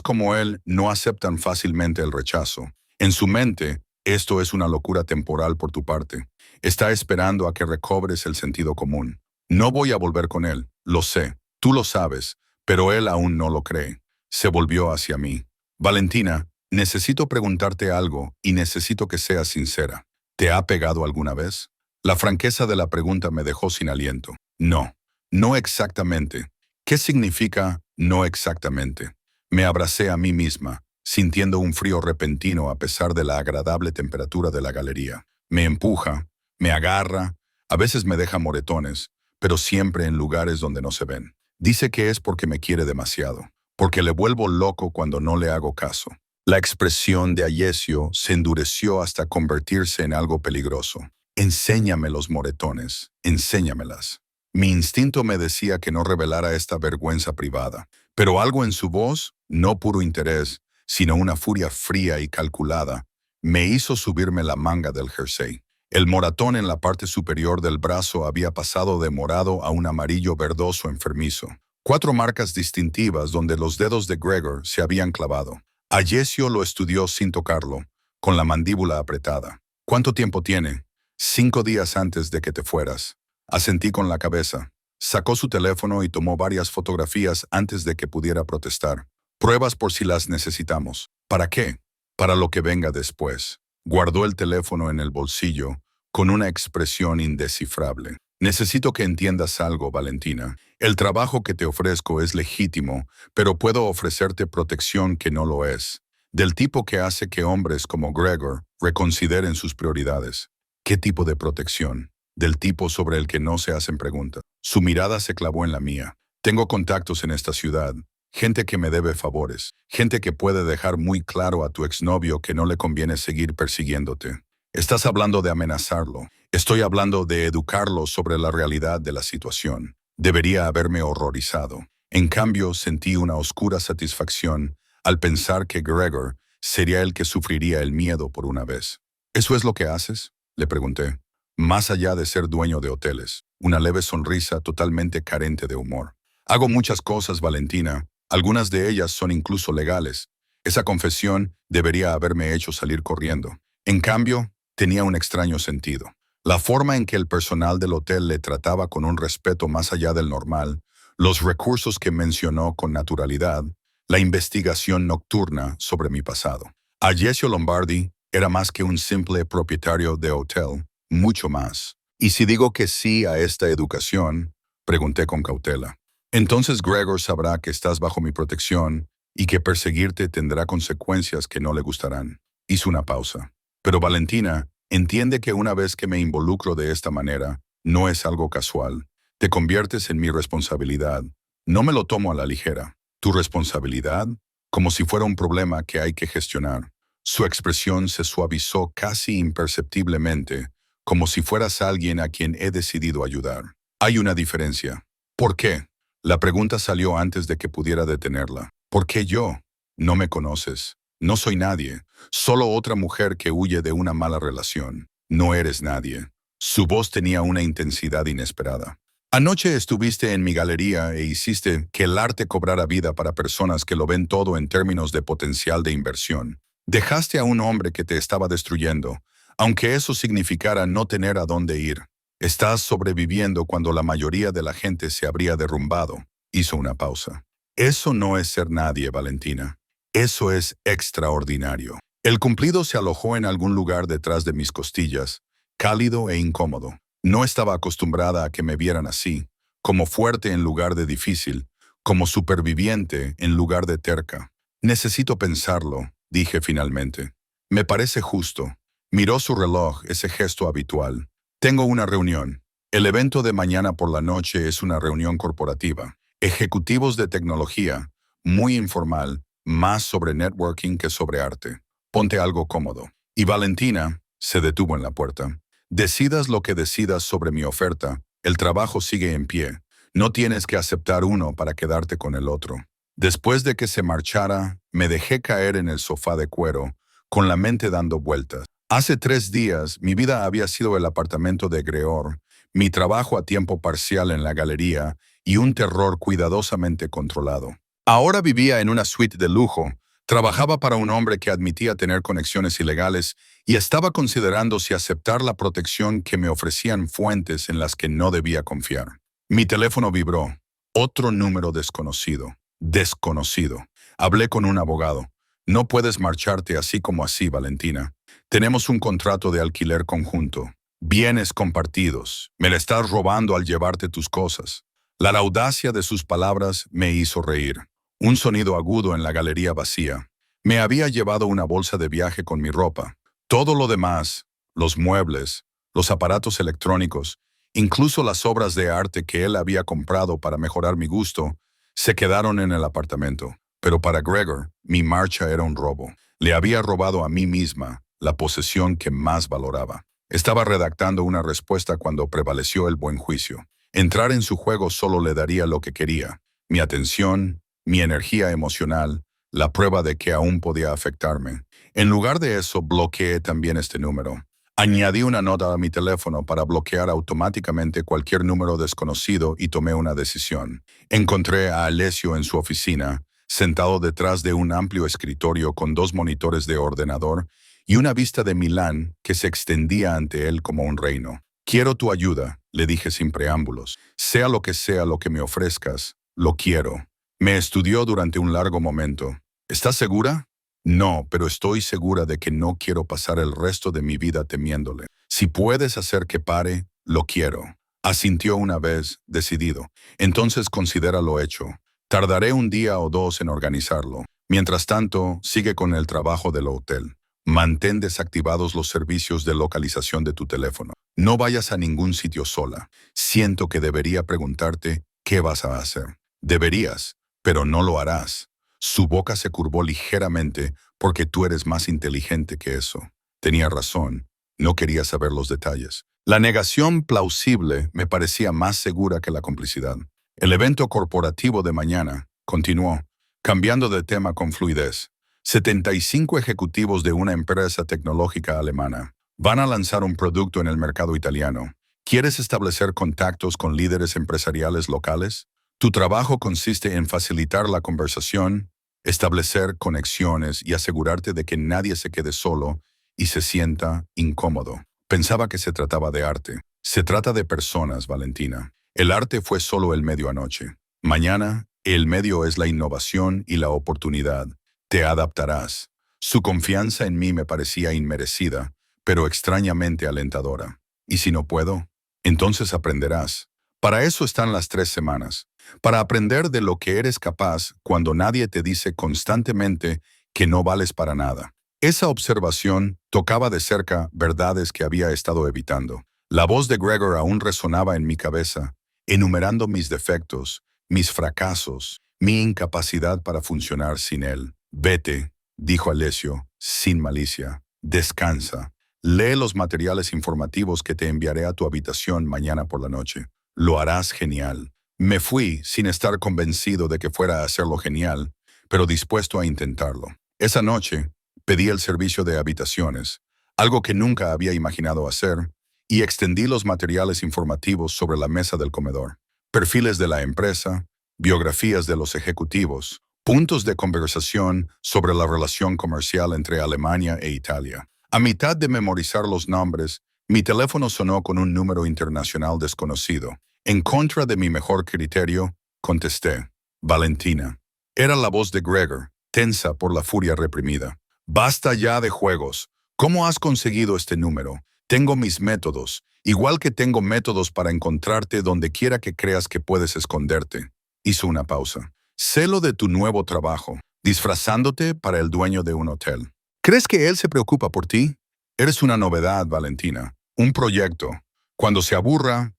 como él no aceptan fácilmente el rechazo. En su mente, esto es una locura temporal por tu parte. Está esperando a que recobres el sentido común. No voy a volver con él, lo sé, tú lo sabes, pero él aún no lo cree. Se volvió hacia mí. Valentina, necesito preguntarte algo y necesito que seas sincera. ¿Te ha pegado alguna vez? La franqueza de la pregunta me dejó sin aliento. No, no exactamente. ¿Qué significa no exactamente? Me abracé a mí misma, sintiendo un frío repentino a pesar de la agradable temperatura de la galería. Me empuja, me agarra, a veces me deja moretones, pero siempre en lugares donde no se ven. Dice que es porque me quiere demasiado, porque le vuelvo loco cuando no le hago caso. La expresión de Alessio se endureció hasta convertirse en algo peligroso. Enséñame los moretones, enséñamelas. Mi instinto me decía que no revelara esta vergüenza privada, pero algo en su voz, no puro interés, sino una furia fría y calculada, me hizo subirme la manga del jersey. El moratón en la parte superior del brazo había pasado de morado a un amarillo verdoso enfermizo. 4 marcas distintivas donde los dedos de Gregor se habían clavado. Alessio lo estudió sin tocarlo, con la mandíbula apretada. ¿Cuánto tiempo tiene? 5 días antes de que te fueras. Asentí con la cabeza. Sacó su teléfono y tomó varias fotografías antes de que pudiera protestar. Pruebas por si las necesitamos. ¿Para qué? Para lo que venga después. Guardó el teléfono en el bolsillo, con una expresión indescifrable. Necesito que entiendas algo, Valentina. El trabajo que te ofrezco es legítimo, pero puedo ofrecerte protección que no lo es. Del tipo que hace que hombres como Gregor reconsideren sus prioridades. ¿Qué tipo de protección? Del tipo sobre el que no se hacen preguntas. Su mirada se clavó en la mía. Tengo contactos en esta ciudad. Gente que me debe favores, gente que puede dejar muy claro a tu exnovio que no le conviene seguir persiguiéndote. Estás hablando de amenazarlo. Estoy hablando de educarlo sobre la realidad de la situación. Debería haberme horrorizado. En cambio, sentí una oscura satisfacción al pensar que Gregor sería el que sufriría el miedo por una vez. ¿Eso es lo que haces?, le pregunté. Más allá de ser dueño de hoteles, una leve sonrisa totalmente carente de humor. Hago muchas cosas, Valentina. Algunas de ellas son incluso legales. Esa confesión debería haberme hecho salir corriendo. En cambio, tenía un extraño sentido. La forma en que el personal del hotel le trataba con un respeto más allá del normal, los recursos que mencionó con naturalidad, la investigación nocturna sobre mi pasado. Alessio Lombardi era más que un simple propietario de hotel, mucho más. ¿Y si digo que sí a esta educación?, pregunté con cautela. Entonces Gregor sabrá que estás bajo mi protección y que perseguirte tendrá consecuencias que no le gustarán. Hizo una pausa. Pero Valentina, entiende que una vez que me involucro de esta manera, no es algo casual. Te conviertes en mi responsabilidad. No me lo tomo a la ligera. ¿Tu responsabilidad? Como si fuera un problema que hay que gestionar. Su expresión se suavizó casi imperceptiblemente, como si fueras alguien a quien he decidido ayudar. Hay una diferencia. ¿Por qué? La pregunta salió antes de que pudiera detenerla. ¿Por qué yo? No me conoces. No soy nadie. Solo otra mujer que huye de una mala relación. No eres nadie. Su voz tenía una intensidad inesperada. Anoche estuviste en mi galería e hiciste que el arte cobrara vida para personas que lo ven todo en términos de potencial de inversión. Dejaste a un hombre que te estaba destruyendo, aunque eso significara no tener a dónde ir. Estás sobreviviendo cuando la mayoría de la gente se habría derrumbado. Hizo una pausa. Eso no es ser nadie, Valentina. Eso es extraordinario. El cumplido se alojó en algún lugar detrás de mis costillas, cálido e incómodo. No estaba acostumbrada a que me vieran así, como fuerte en lugar de difícil, como superviviente en lugar de terca. Necesito pensarlo, dije finalmente. Me parece justo. Miró su reloj, ese gesto habitual. Tengo una reunión. El evento de mañana por la noche es una reunión corporativa. Ejecutivos de tecnología, muy informal, más sobre networking que sobre arte. Ponte algo cómodo. Y Valentina se detuvo en la puerta. Decidas lo que decidas sobre mi oferta, el trabajo sigue en pie. No tienes que aceptar uno para quedarte con el otro. Después de que se marchara, me dejé caer en el sofá de cuero, con la mente dando vueltas. Hace 3 días, mi vida había sido el apartamento de Greor, mi trabajo a tiempo parcial en la galería y un terror cuidadosamente controlado. Ahora vivía en una suite de lujo, trabajaba para un hombre que admitía tener conexiones ilegales y estaba considerando si aceptar la protección que me ofrecían fuentes en las que no debía confiar. Mi teléfono vibró. Otro número desconocido. Desconocido. Hablé con un abogado. No puedes marcharte así como así, Valentina. Tenemos un contrato de alquiler conjunto. Bienes compartidos. Me la estás robando al llevarte tus cosas. La audacia de sus palabras me hizo reír. Un sonido agudo en la galería vacía. Me había llevado una bolsa de viaje con mi ropa. Todo lo demás, los muebles, los aparatos electrónicos, incluso las obras de arte que él había comprado para mejorar mi gusto, se quedaron en el apartamento. Pero para Gregor, mi marcha era un robo. Le había robado a mí misma la posesión que más valoraba. Estaba redactando una respuesta cuando prevaleció el buen juicio. Entrar en su juego solo le daría lo que quería: mi atención, mi energía emocional, la prueba de que aún podía afectarme. En lugar de eso, bloqueé también este número. Añadí una nota a mi teléfono para bloquear automáticamente cualquier número desconocido y tomé una decisión. Encontré a Alessio en su oficina, sentado detrás de un amplio escritorio con 2 monitores de ordenador y una vista de Milán que se extendía ante él como un reino. Quiero tu ayuda, le dije sin preámbulos. Sea lo que me ofrezcas, lo quiero. Me estudió durante un largo momento. ¿Estás segura? No, pero estoy segura de que no quiero pasar el resto de mi vida temiéndole. Si puedes hacer que pare, lo quiero. Asintió una vez, decidido. Entonces considera lo hecho. Tardaré un día o 2 en organizarlo. Mientras tanto, sigue con el trabajo del hotel. Mantén desactivados los servicios de localización de tu teléfono. No vayas a ningún sitio sola. Siento que debería preguntarte qué vas a hacer. Deberías, pero no lo harás. Su boca se curvó ligeramente porque tú eres más inteligente que eso. Tenía razón. No quería saber los detalles. La negación plausible me parecía más segura que la complicidad. El evento corporativo de mañana continuó, cambiando de tema con fluidez. 75 ejecutivos de una empresa tecnológica alemana van a lanzar un producto en el mercado italiano. ¿Quieres establecer contactos con líderes empresariales locales? Tu trabajo consiste en facilitar la conversación, establecer conexiones y asegurarte de que nadie se quede solo y se sienta incómodo. Pensaba que se trataba de arte. Se trata de personas, Valentina. El arte fue solo el medio anoche. Mañana, el medio es la innovación y la oportunidad. Te adaptarás. Su confianza en mí me parecía inmerecida, pero extrañamente alentadora. ¿Y si no puedo? Entonces aprenderás. Para eso están las 3 semanas. Para aprender de lo que eres capaz cuando nadie te dice constantemente que no vales para nada. Esa observación tocaba de cerca verdades que había estado evitando. La voz de Gregor aún resonaba en mi cabeza, enumerando mis defectos, mis fracasos, mi incapacidad para funcionar sin él. Vete, dijo Alessio, sin malicia. Descansa. Lee los materiales informativos que te enviaré a tu habitación mañana por la noche. Lo harás genial. Me fui sin estar convencido de que fuera a hacerlo genial, pero dispuesto a intentarlo. Esa noche, pedí el servicio de habitaciones, algo que nunca había imaginado hacer, y extendí los materiales informativos sobre la mesa del comedor. Perfiles de la empresa, biografías de los ejecutivos, puntos de conversación sobre la relación comercial entre Alemania e Italia. A mitad de memorizar los nombres, mi teléfono sonó con un número internacional desconocido. En contra de mi mejor criterio, contesté. Valentina. Era la voz de Gregor, tensa por la furia reprimida. Basta ya de juegos. ¿Cómo has conseguido este número? Tengo mis métodos, igual que tengo métodos para encontrarte donde quiera que creas que puedes esconderte. Hizo una pausa. Sé lo de tu nuevo trabajo, disfrazándote para el dueño de un hotel. ¿Crees que él se preocupa por ti? Eres una novedad, Valentina. Un proyecto. Cuando se aburra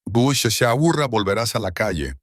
Bush se aburra, volverás a la calle.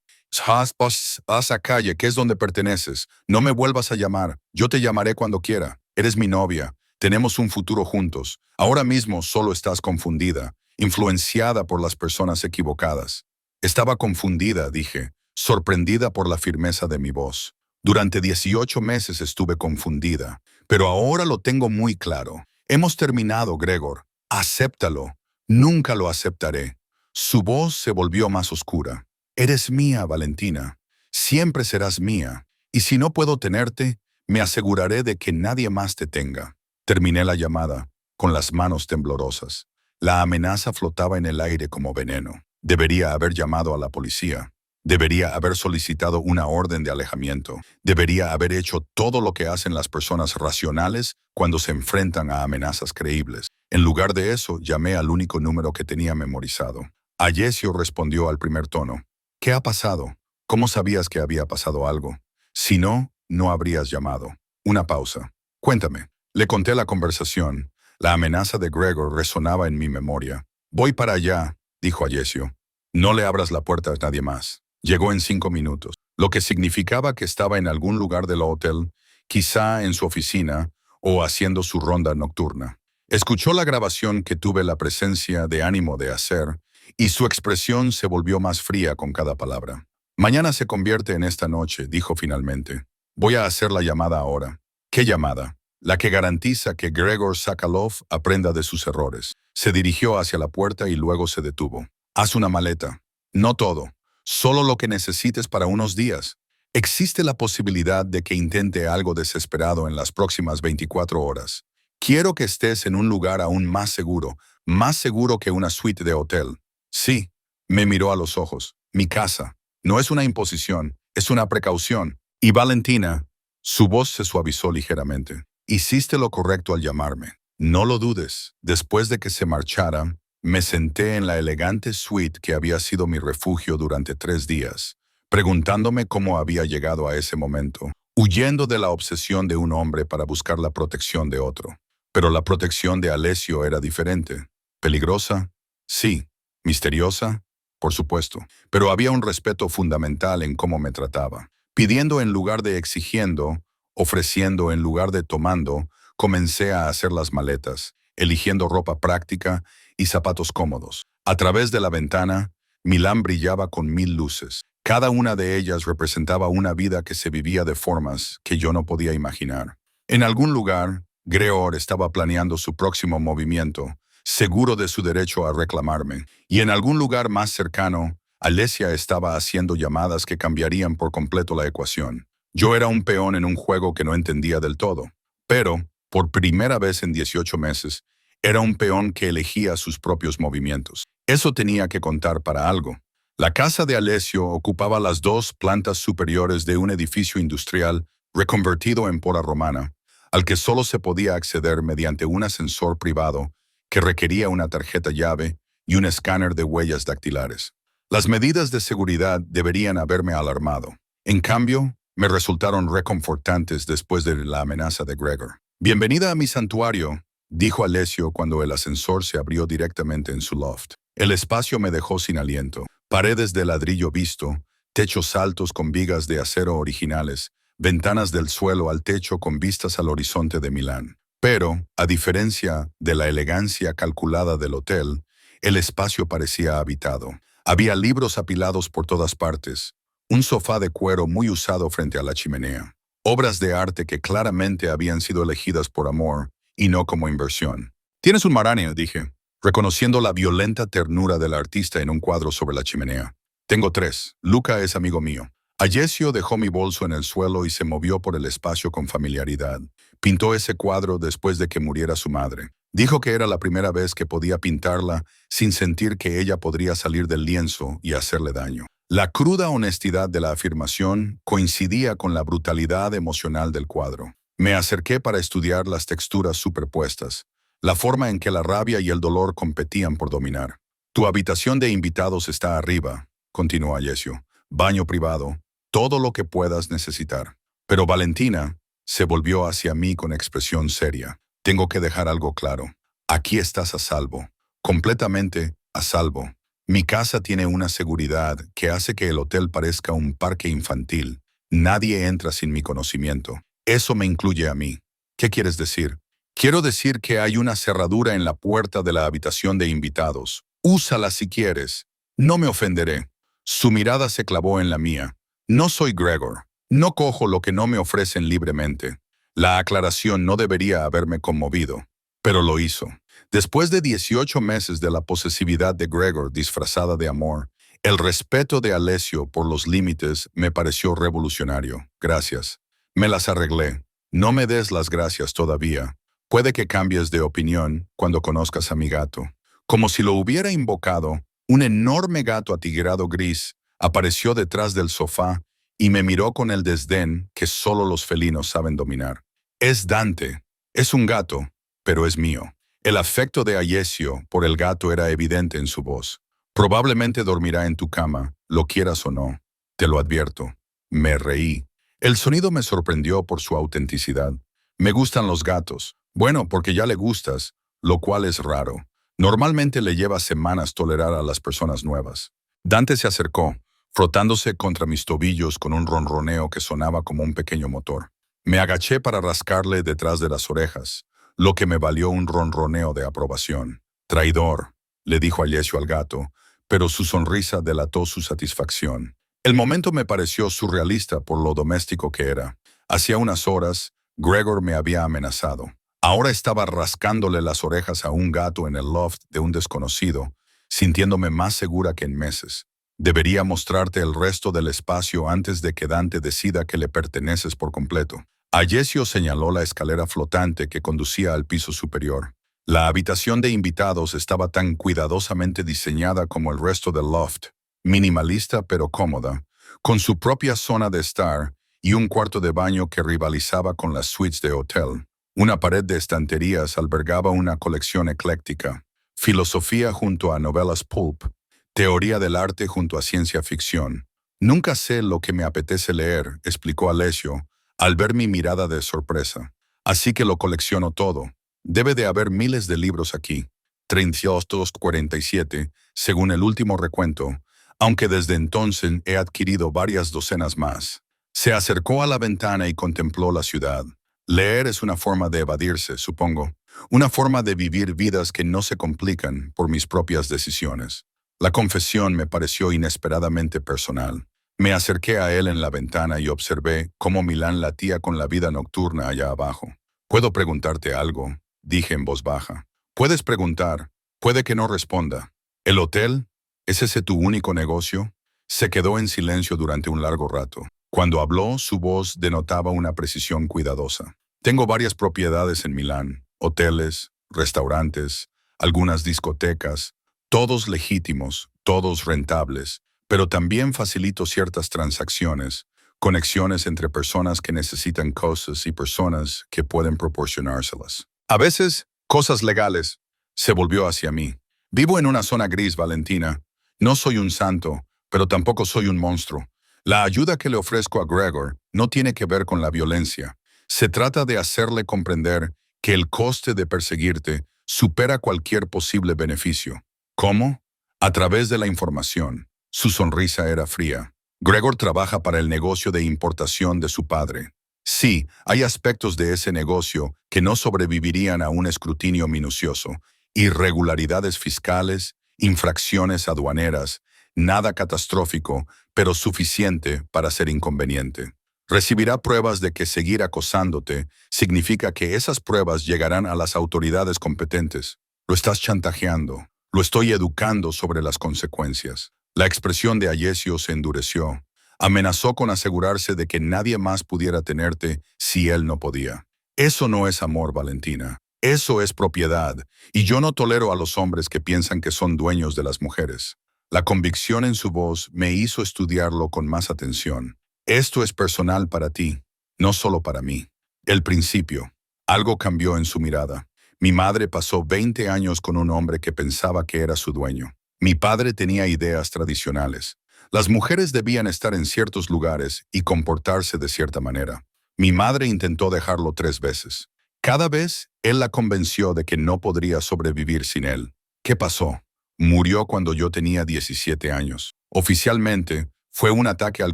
Haz a calle, que es donde perteneces. No me vuelvas a llamar. Yo te llamaré cuando quiera. Eres mi novia. Tenemos un futuro juntos. Ahora mismo solo estás confundida, influenciada por las personas equivocadas. Estaba confundida, dije, sorprendida por la firmeza de mi voz. Durante 18 meses estuve confundida, pero ahora lo tengo muy claro. Hemos terminado, Gregor. Acéptalo. Nunca lo aceptaré. Su voz se volvió más oscura. Eres mía, Valentina. Siempre serás mía. Y si no puedo tenerte, me aseguraré de que nadie más te tenga. Terminé la llamada, con las manos temblorosas. La amenaza flotaba en el aire como veneno. Debería haber llamado a la policía. Debería haber solicitado una orden de alejamiento. Debería haber hecho todo lo que hacen las personas racionales cuando se enfrentan a amenazas creíbles. En lugar de eso, llamé al único número que tenía memorizado. Ayesio respondió al primer tono. ¿Qué ha pasado? ¿Cómo sabías que había pasado algo? Si no, no habrías llamado. Una pausa. Cuéntame. Le conté la conversación. La amenaza de Gregor resonaba en mi memoria. Voy para allá, dijo Ayesio. No le abras la puerta a nadie más. Llegó en 5 minutos, lo que significaba que estaba en algún lugar del hotel, quizá en su oficina o haciendo su ronda nocturna. Escuchó la grabación que tuve la presencia de ánimo de hacer y su expresión se volvió más fría con cada palabra. Mañana se convierte en esta noche, dijo finalmente. Voy a hacer la llamada ahora. ¿Qué llamada? La que garantiza que Gregor Sakhalov aprenda de sus errores. Se dirigió hacia la puerta y luego se detuvo. Haz una maleta. No todo. Solo lo que necesites para unos días. Existe la posibilidad de que intente algo desesperado en las próximas 24 horas. Quiero que estés en un lugar aún más seguro que una suite de hotel. Sí, me miró a los ojos. Mi casa. No es una imposición, es una precaución. Y Valentina, su voz se suavizó ligeramente. Hiciste lo correcto al llamarme. No lo dudes. Después de que se marchara, me senté en la elegante suite que había sido mi refugio durante 3 días, preguntándome cómo había llegado a ese momento, huyendo de la obsesión de un hombre para buscar la protección de otro. Pero la protección de Alessio era diferente. ¿Peligrosa? Sí. ¿Misteriosa? Por supuesto. Pero había un respeto fundamental en cómo me trataba. Pidiendo en lugar de exigiendo, ofreciendo en lugar de tomando, comencé a hacer las maletas, eligiendo ropa práctica y zapatos cómodos. A través de la ventana, Milán brillaba con 1000 luces. Cada una de ellas representaba una vida que se vivía de formas que yo no podía imaginar. En algún lugar, Gregor estaba planeando su próximo movimiento, seguro de su derecho a reclamarme. Y en algún lugar más cercano, Alessia estaba haciendo llamadas que cambiarían por completo la ecuación. Yo era un peón en un juego que no entendía del todo. Pero, por primera vez en 18 meses, era un peón que elegía sus propios movimientos. Eso tenía que contar para algo. La casa de Alessio ocupaba las 2 plantas superiores de un edificio industrial reconvertido en pora romana, al que solo se podía acceder mediante un ascensor privado que requería una tarjeta llave y un escáner de huellas dactilares. Las medidas de seguridad deberían haberme alarmado. En cambio, me resultaron reconfortantes después de la amenaza de Gregor. «Bienvenida a mi santuario», dijo Alessio cuando el ascensor se abrió directamente en su loft. El espacio me dejó sin aliento. Paredes de ladrillo visto, techos altos con vigas de acero originales, ventanas del suelo al techo con vistas al horizonte de Milán. Pero, a diferencia de la elegancia calculada del hotel, el espacio parecía habitado. Había libros apilados por todas partes, un sofá de cuero muy usado frente a la chimenea, obras de arte que claramente habían sido elegidas por amor y no como inversión. «Tienes un Marania», dije, reconociendo la violenta ternura del artista en un cuadro sobre la chimenea. «Tengo 3. Luca es amigo mío». Ayesio dejó mi bolso en el suelo y se movió por el espacio con familiaridad. Pintó ese cuadro después de que muriera su madre. Dijo que era la primera vez que podía pintarla sin sentir que ella podría salir del lienzo y hacerle daño. La cruda honestidad de la afirmación coincidía con la brutalidad emocional del cuadro. Me acerqué para estudiar las texturas superpuestas, la forma en que la rabia y el dolor competían por dominar. «Tu habitación de invitados está arriba», continuó Ayesio. «Baño privado, todo lo que puedas necesitar». Pero Valentina se volvió hacia mí con expresión seria. «Tengo que dejar algo claro. Aquí estás a salvo, completamente a salvo. Mi casa tiene una seguridad que hace que el hotel parezca un parque infantil. Nadie entra sin mi conocimiento. Eso me incluye a mí. ¿Qué quieres decir? Quiero decir que hay una cerradura en la puerta de la habitación de invitados. Úsala si quieres. No me ofenderé. Su mirada se clavó en la mía. No soy Gregor. No cojo lo que no me ofrecen libremente. La aclaración no debería haberme conmovido, pero lo hizo. Después de 18 meses de la posesividad de Gregor disfrazada de amor, el respeto de Alessio por los límites me pareció revolucionario. Gracias. Me las arreglé. No me des las gracias todavía. Puede que cambies de opinión cuando conozcas a mi gato. Como si lo hubiera invocado, un enorme gato atigrado gris apareció detrás del sofá y me miró con el desdén que solo los felinos saben dominar. Es Dante. Es un gato, pero es mío. El afecto de Alessio por el gato era evidente en su voz. Probablemente dormirá en tu cama, lo quieras o no. Te lo advierto. Me reí. El sonido me sorprendió por su autenticidad. Me gustan los gatos. Bueno, porque ya le gustas, lo cual es raro. Normalmente le lleva semanas tolerar a las personas nuevas. Dante se acercó, frotándose contra mis tobillos con un ronroneo que sonaba como un pequeño motor. Me agaché para rascarle detrás de las orejas, lo que me valió un ronroneo de aprobación. Traidor, le dijo Alessio al gato, pero su sonrisa delató su satisfacción. El momento me pareció surrealista por lo doméstico que era. Hacía unas horas, Gregor me había amenazado. Ahora estaba rascándole las orejas a un gato en el loft de un desconocido, sintiéndome más segura que en meses. Debería mostrarte el resto del espacio antes de que Dante decida que le perteneces por completo. Alessio señaló la escalera flotante que conducía al piso superior. La habitación de invitados estaba tan cuidadosamente diseñada como el resto del loft, minimalista pero cómoda, con su propia zona de estar y un cuarto de baño que rivalizaba con las suites de hotel. Una pared de estanterías albergaba una colección ecléctica, filosofía junto a novelas pulp, teoría del arte junto a ciencia ficción. Nunca sé lo que me apetece leer, explicó Alessio, al ver mi mirada de sorpresa. Así que lo colecciono todo. Debe de haber miles de libros aquí. 347, según el último recuento, aunque desde entonces he adquirido varias docenas más. Se acercó a la ventana y contempló la ciudad. Leer es una forma de evadirse, supongo. Una forma de vivir vidas que no se complican por mis propias decisiones. La confesión me pareció inesperadamente personal. Me acerqué a él en la ventana y observé cómo Milán latía con la vida nocturna allá abajo. «¿Puedo preguntarte algo?», dije en voz baja. «Puedes preguntar. Puede que no responda. ¿El hotel? ¿Es ese tu único negocio?». Se quedó en silencio durante un largo rato. Cuando habló, su voz denotaba una precisión cuidadosa. «Tengo varias propiedades en Milán, hoteles, restaurantes, algunas discotecas, todos legítimos, todos rentables, pero también facilito ciertas transacciones, conexiones entre personas que necesitan cosas y personas que pueden proporcionárselas. A veces, cosas legales». Se volvió hacia mí. «Vivo en una zona gris, Valentina. No soy un santo, pero tampoco soy un monstruo. La ayuda que le ofrezco a Gregor no tiene que ver con la violencia. Se trata de hacerle comprender que el coste de perseguirte supera cualquier posible beneficio». «¿Cómo?». «A través de la información». Su sonrisa era fría. «Gregor trabaja para el negocio de importación de su padre. Sí, hay aspectos de ese negocio que no sobrevivirían a un escrutinio minucioso. Irregularidades fiscales, infracciones aduaneras, nada catastrófico, pero suficiente para ser inconveniente. Recibirá pruebas de que seguir acosándote significa que esas pruebas llegarán a las autoridades competentes. Lo estás chantajeando. Lo estoy educando sobre las consecuencias». La expresión de Alessio se endureció. Amenazó con asegurarse de que nadie más pudiera tenerte si él no podía. «Eso no es amor, Valentina. Eso es propiedad, y yo no tolero a los hombres que piensan que son dueños de las mujeres». La convicción en su voz me hizo estudiarlo con más atención. «Esto es personal para ti, no solo para mí». El principio. Algo cambió en su mirada. Mi madre pasó 20 años con un hombre que pensaba que era su dueño. Mi padre tenía ideas tradicionales. Las mujeres debían estar en ciertos lugares y comportarse de cierta manera. Mi madre intentó dejarlo 3 veces. Cada vez, él la convenció de que no podría sobrevivir sin él. ¿Qué pasó? Murió cuando yo tenía 17 años. Oficialmente, fue un ataque al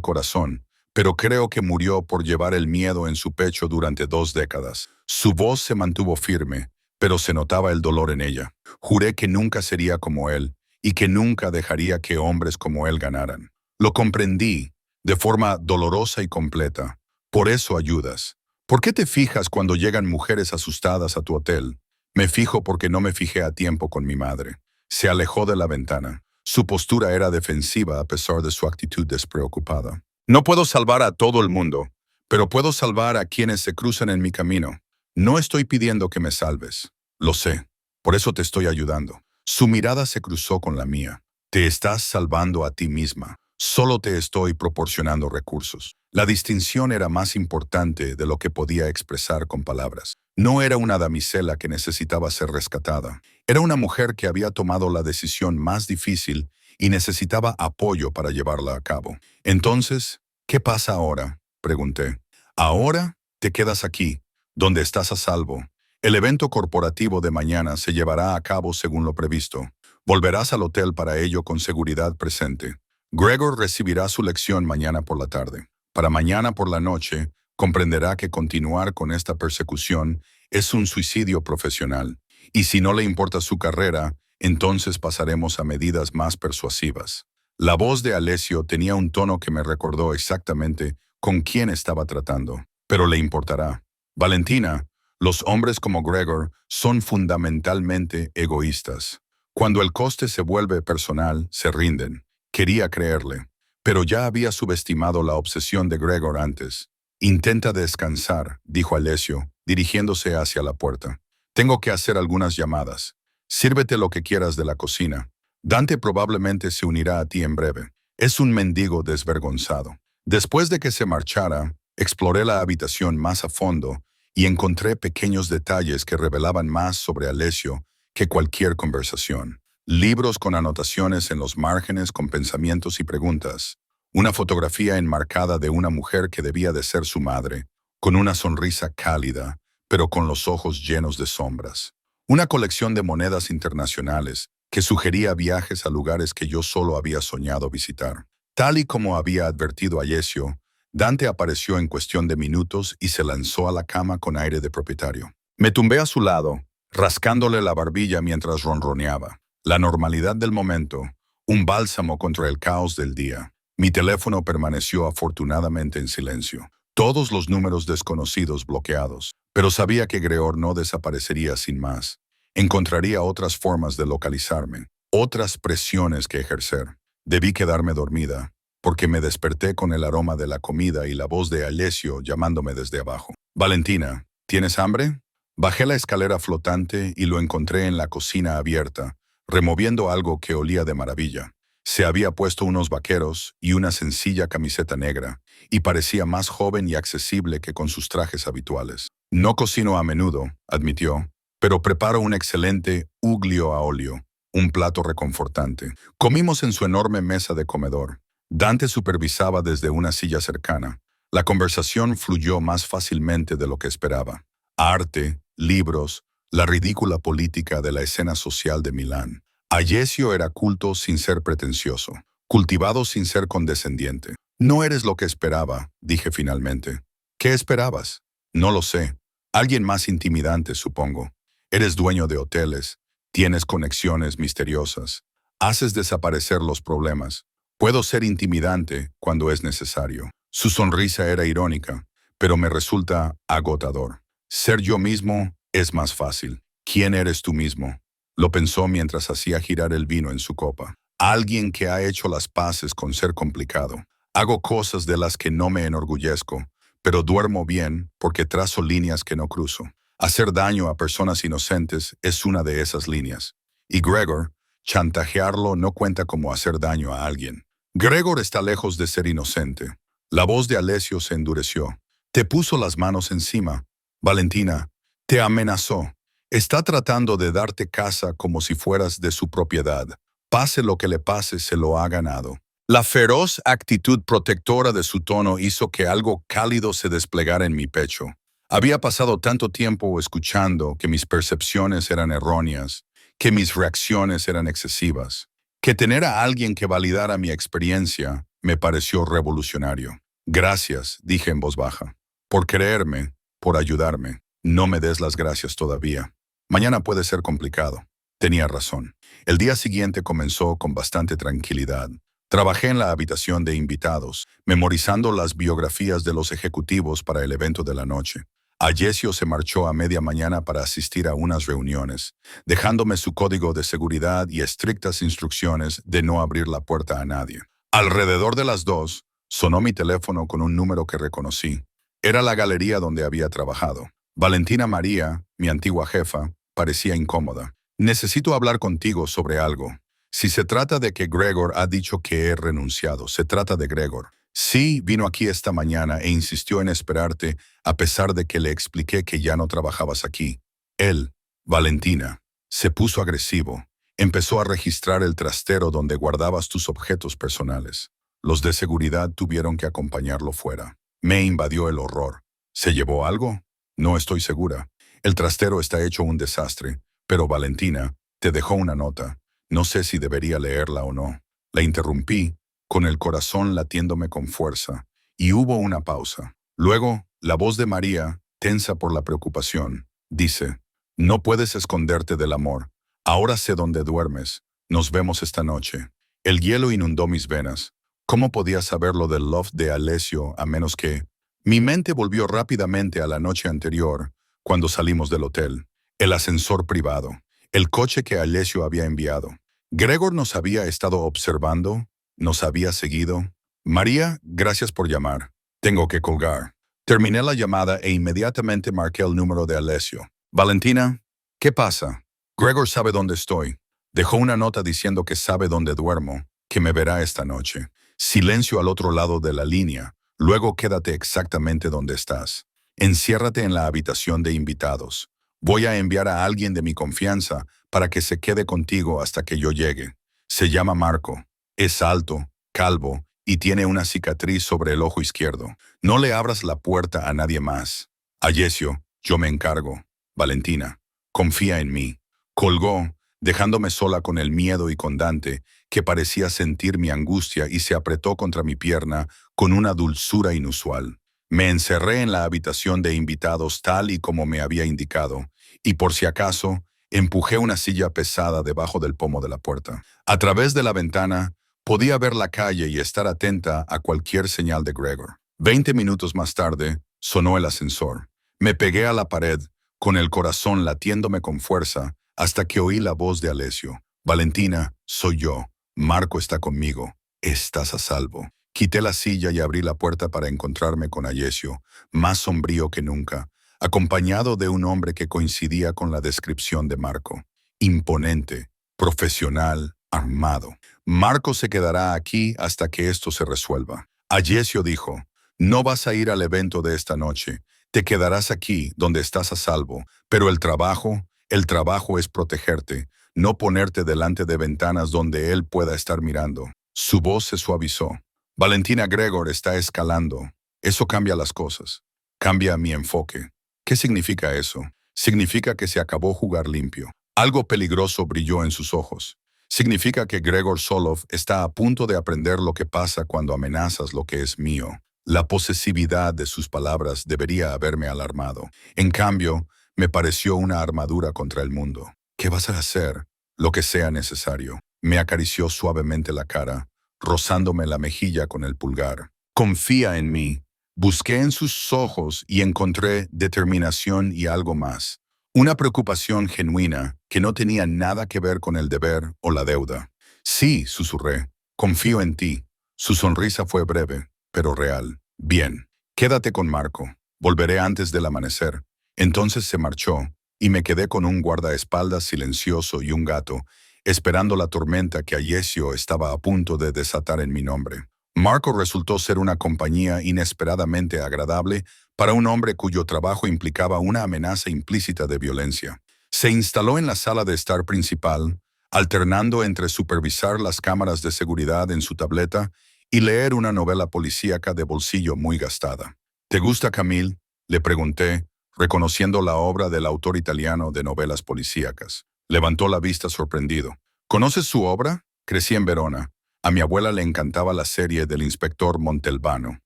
corazón, pero creo que murió por llevar el miedo en su pecho durante 2 décadas. Su voz se mantuvo firme, pero se notaba el dolor en ella. Juré que nunca sería como él y que nunca dejaría que hombres como él ganaran. Lo comprendí, de forma dolorosa y completa. Por eso ayudas. ¿Por qué te fijas cuando llegan mujeres asustadas a tu hotel? Me fijo porque no me fijé a tiempo con mi madre. Se alejó de la ventana. Su postura era defensiva a pesar de su actitud despreocupada. No puedo salvar a todo el mundo, pero puedo salvar a quienes se cruzan en mi camino. No estoy pidiendo que me salves. Lo sé. Por eso te estoy ayudando. Su mirada se cruzó con la mía. Te estás salvando a ti misma. Solo te estoy proporcionando recursos. La distinción era más importante de lo que podía expresar con palabras. No era una damisela que necesitaba ser rescatada. Era una mujer que había tomado la decisión más difícil y necesitaba apoyo para llevarla a cabo. Entonces, ¿qué pasa ahora?, pregunté. Ahora te quedas aquí, donde estás a salvo. El evento corporativo de mañana se llevará a cabo según lo previsto. Volverás al hotel para ello con seguridad presente. Gregor recibirá su lección mañana por la tarde. Para mañana por la noche, comprenderá que continuar con esta persecución es un suicidio profesional. Y si no le importa su carrera, entonces pasaremos a medidas más persuasivas. La voz de Alessio tenía un tono que me recordó exactamente con quién estaba tratando. Pero le importará. Valentina, los hombres como Gregor son fundamentalmente egoístas. Cuando el coste se vuelve personal, se rinden. Quería creerle, pero ya había subestimado la obsesión de Gregor antes. Intenta descansar, dijo Alessio, dirigiéndose hacia la puerta. Tengo que hacer algunas llamadas. Sírvete lo que quieras de la cocina. Dante probablemente se unirá a ti en breve. Es un mendigo desvergonzado. Después de que se marchara, exploré la habitación más a fondo y encontré pequeños detalles que revelaban más sobre Alessio que cualquier conversación. Libros con anotaciones en los márgenes con pensamientos y preguntas. Una fotografía enmarcada de una mujer que debía de ser su madre, con una sonrisa cálida, pero con los ojos llenos de sombras. Una colección de monedas internacionales que sugería viajes a lugares que yo solo había soñado visitar. Tal y como había advertido Alessio, Dante apareció en cuestión de minutos y se lanzó a la cama con aire de propietario. Me tumbé a su lado, rascándole la barbilla mientras ronroneaba. La normalidad del momento, un bálsamo contra el caos del día. Mi teléfono permaneció afortunadamente en silencio. Todos los números desconocidos bloqueados. Pero sabía que Gregor no desaparecería sin más. Encontraría otras formas de localizarme, otras presiones que ejercer. Debí quedarme dormida, porque me desperté con el aroma de la comida y la voz de Alessio llamándome desde abajo. Valentina, ¿tienes hambre? Bajé la escalera flotante y lo encontré en la cocina abierta, removiendo algo que olía de maravilla. Se había puesto unos vaqueros y una sencilla camiseta negra, y parecía más joven y accesible que con sus trajes habituales. No cocino a menudo, admitió, pero preparo un excelente uglio a óleo, un plato reconfortante. Comimos en su enorme mesa de comedor. Dante supervisaba desde una silla cercana. La conversación fluyó más fácilmente de lo que esperaba. Arte, libros, la ridícula política de la escena social de Milán. Alessio era culto sin ser pretencioso, cultivado sin ser condescendiente. No eres lo que esperaba, dije finalmente. ¿Qué esperabas? No lo sé. Alguien más intimidante, supongo. Eres dueño de hoteles, tienes conexiones misteriosas, haces desaparecer los problemas. Puedo ser intimidante cuando es necesario. Su sonrisa era irónica, pero me resulta agotador. Ser yo mismo es más fácil. ¿Quién eres tú mismo? Lo pensó mientras hacía girar el vino en su copa. Alguien que ha hecho las paces con ser complicado. Hago cosas de las que no me enorgullezco, pero duermo bien porque trazo líneas que no cruzo. Hacer daño a personas inocentes es una de esas líneas. Y Gregor, chantajearlo no cuenta como hacer daño a alguien. Gregor está lejos de ser inocente. La voz de Alessio se endureció. Te puso las manos encima. Valentina, te amenazó. Está tratando de darte casa como si fueras de su propiedad. Pase lo que le pase, se lo ha ganado. La feroz actitud protectora de su tono hizo que algo cálido se desplegara en mi pecho. Había pasado tanto tiempo escuchando que mis percepciones eran erróneas, que mis reacciones eran excesivas, que tener a alguien que validara mi experiencia me pareció revolucionario. Gracias, dije en voz baja, por creerme, por ayudarme. No me des las gracias todavía. Mañana puede ser complicado. Tenía razón. El día siguiente comenzó con bastante tranquilidad. Trabajé en la habitación de invitados, memorizando las biografías de los ejecutivos para el evento de la noche. Alessio se marchó a media mañana para asistir a unas reuniones, dejándome su código de seguridad y estrictas instrucciones de no abrir la puerta a nadie. Alrededor de las 2, sonó mi teléfono con un número que reconocí. Era la galería donde había trabajado. Valentina María, mi antigua jefa, parecía incómoda. Necesito hablar contigo sobre algo. Si se trata de que Gregor ha dicho que he renunciado, se trata de Gregor. Sí, vino aquí esta mañana e insistió en esperarte a pesar de que le expliqué que ya no trabajabas aquí. Él, Valentina, se puso agresivo. Empezó a registrar el trastero donde guardabas tus objetos personales. Los de seguridad tuvieron que acompañarlo fuera. Me invadió el horror. ¿Se llevó algo? No estoy segura. El trastero está hecho un desastre, pero Valentina te dejó una nota. No sé si debería leerla o no. La interrumpí, con el corazón latiéndome con fuerza, y hubo una pausa. Luego, la voz de María, tensa por la preocupación, dice: «No puedes esconderte del amor. Ahora sé dónde duermes. Nos vemos esta noche». El hielo inundó mis venas. ¿Cómo podía saber lo del loft de Alessio a menos que...? Mi mente volvió rápidamente a la noche anterior, cuando salimos del hotel. El ascensor privado. El coche que Alessio había enviado. Gregor nos había estado observando, nos había seguido. María, gracias por llamar. Tengo que colgar. Terminé la llamada e inmediatamente marqué el número de Alessio. Valentina, ¿qué pasa? Gregor sabe dónde estoy. Dejó una nota diciendo que sabe dónde duermo, que me verá esta noche. Silencio al otro lado de la línea. Luego quédate exactamente donde estás. Enciérrate en la habitación de invitados. Voy a enviar a alguien de mi confianza para que se quede contigo hasta que yo llegue. Se llama Marco. Es alto, calvo y tiene una cicatriz sobre el ojo izquierdo. No le abras la puerta a nadie más. Alessio, yo me encargo. Valentina, confía en mí. Colgó, dejándome sola con el miedo y con Dante, que parecía sentir mi angustia y se apretó contra mi pierna con una dulzura inusual. Me encerré en la habitación de invitados tal y como me había indicado, y por si acaso, empujé una silla pesada debajo del pomo de la puerta. A través de la ventana, podía ver la calle y estar atenta a cualquier señal de Gregor. 20 minutos más tarde, sonó el ascensor. Me pegué a la pared, con el corazón latiéndome con fuerza, hasta que oí la voz de Alessio. Valentina, soy yo. Marco está conmigo. Estás a salvo. Quité la silla y abrí la puerta para encontrarme con Alessio, más sombrío que nunca, acompañado de un hombre que coincidía con la descripción de Marco. Imponente, profesional, armado. Marco se quedará aquí hasta que esto se resuelva. Alessio dijo: «No vas a ir al evento de esta noche. Te quedarás aquí, donde estás a salvo. Pero el trabajo es protegerte, no ponerte delante de ventanas donde él pueda estar mirando». Su voz se suavizó. Valentina, Gregor está escalando. Eso cambia las cosas. Cambia mi enfoque. ¿Qué significa eso? Significa que se acabó jugar limpio. Algo peligroso brilló en sus ojos. Significa que Gregor Solov está a punto de aprender lo que pasa cuando amenazas lo que es mío. La posesividad de sus palabras debería haberme alarmado. En cambio, me pareció una armadura contra el mundo. ¿Qué vas a hacer? Lo que sea necesario. Me acarició suavemente la cara, rozándome la mejilla con el pulgar. Confía en mí. Busqué en sus ojos y encontré determinación y algo más. Una preocupación genuina que no tenía nada que ver con el deber o la deuda. Sí, susurré. Confío en ti. Su sonrisa fue breve, pero real. Bien. Quédate con Marco. Volveré antes del amanecer. Entonces se marchó, y me quedé con un guardaespaldas silencioso y un gato, esperando la tormenta que Alessio estaba a punto de desatar en mi nombre. Marco resultó ser una compañía inesperadamente agradable para un hombre cuyo trabajo implicaba una amenaza implícita de violencia. Se instaló en la sala de estar principal, alternando entre supervisar las cámaras de seguridad en su tableta y leer una novela policíaca de bolsillo muy gastada. ¿Te gusta, Camille?, le pregunté, reconociendo la obra del autor italiano de novelas policíacas. Levantó la vista sorprendido. ¿Conoces su obra? Crecí en Verona. A mi abuela le encantaba la serie del inspector Montalbano.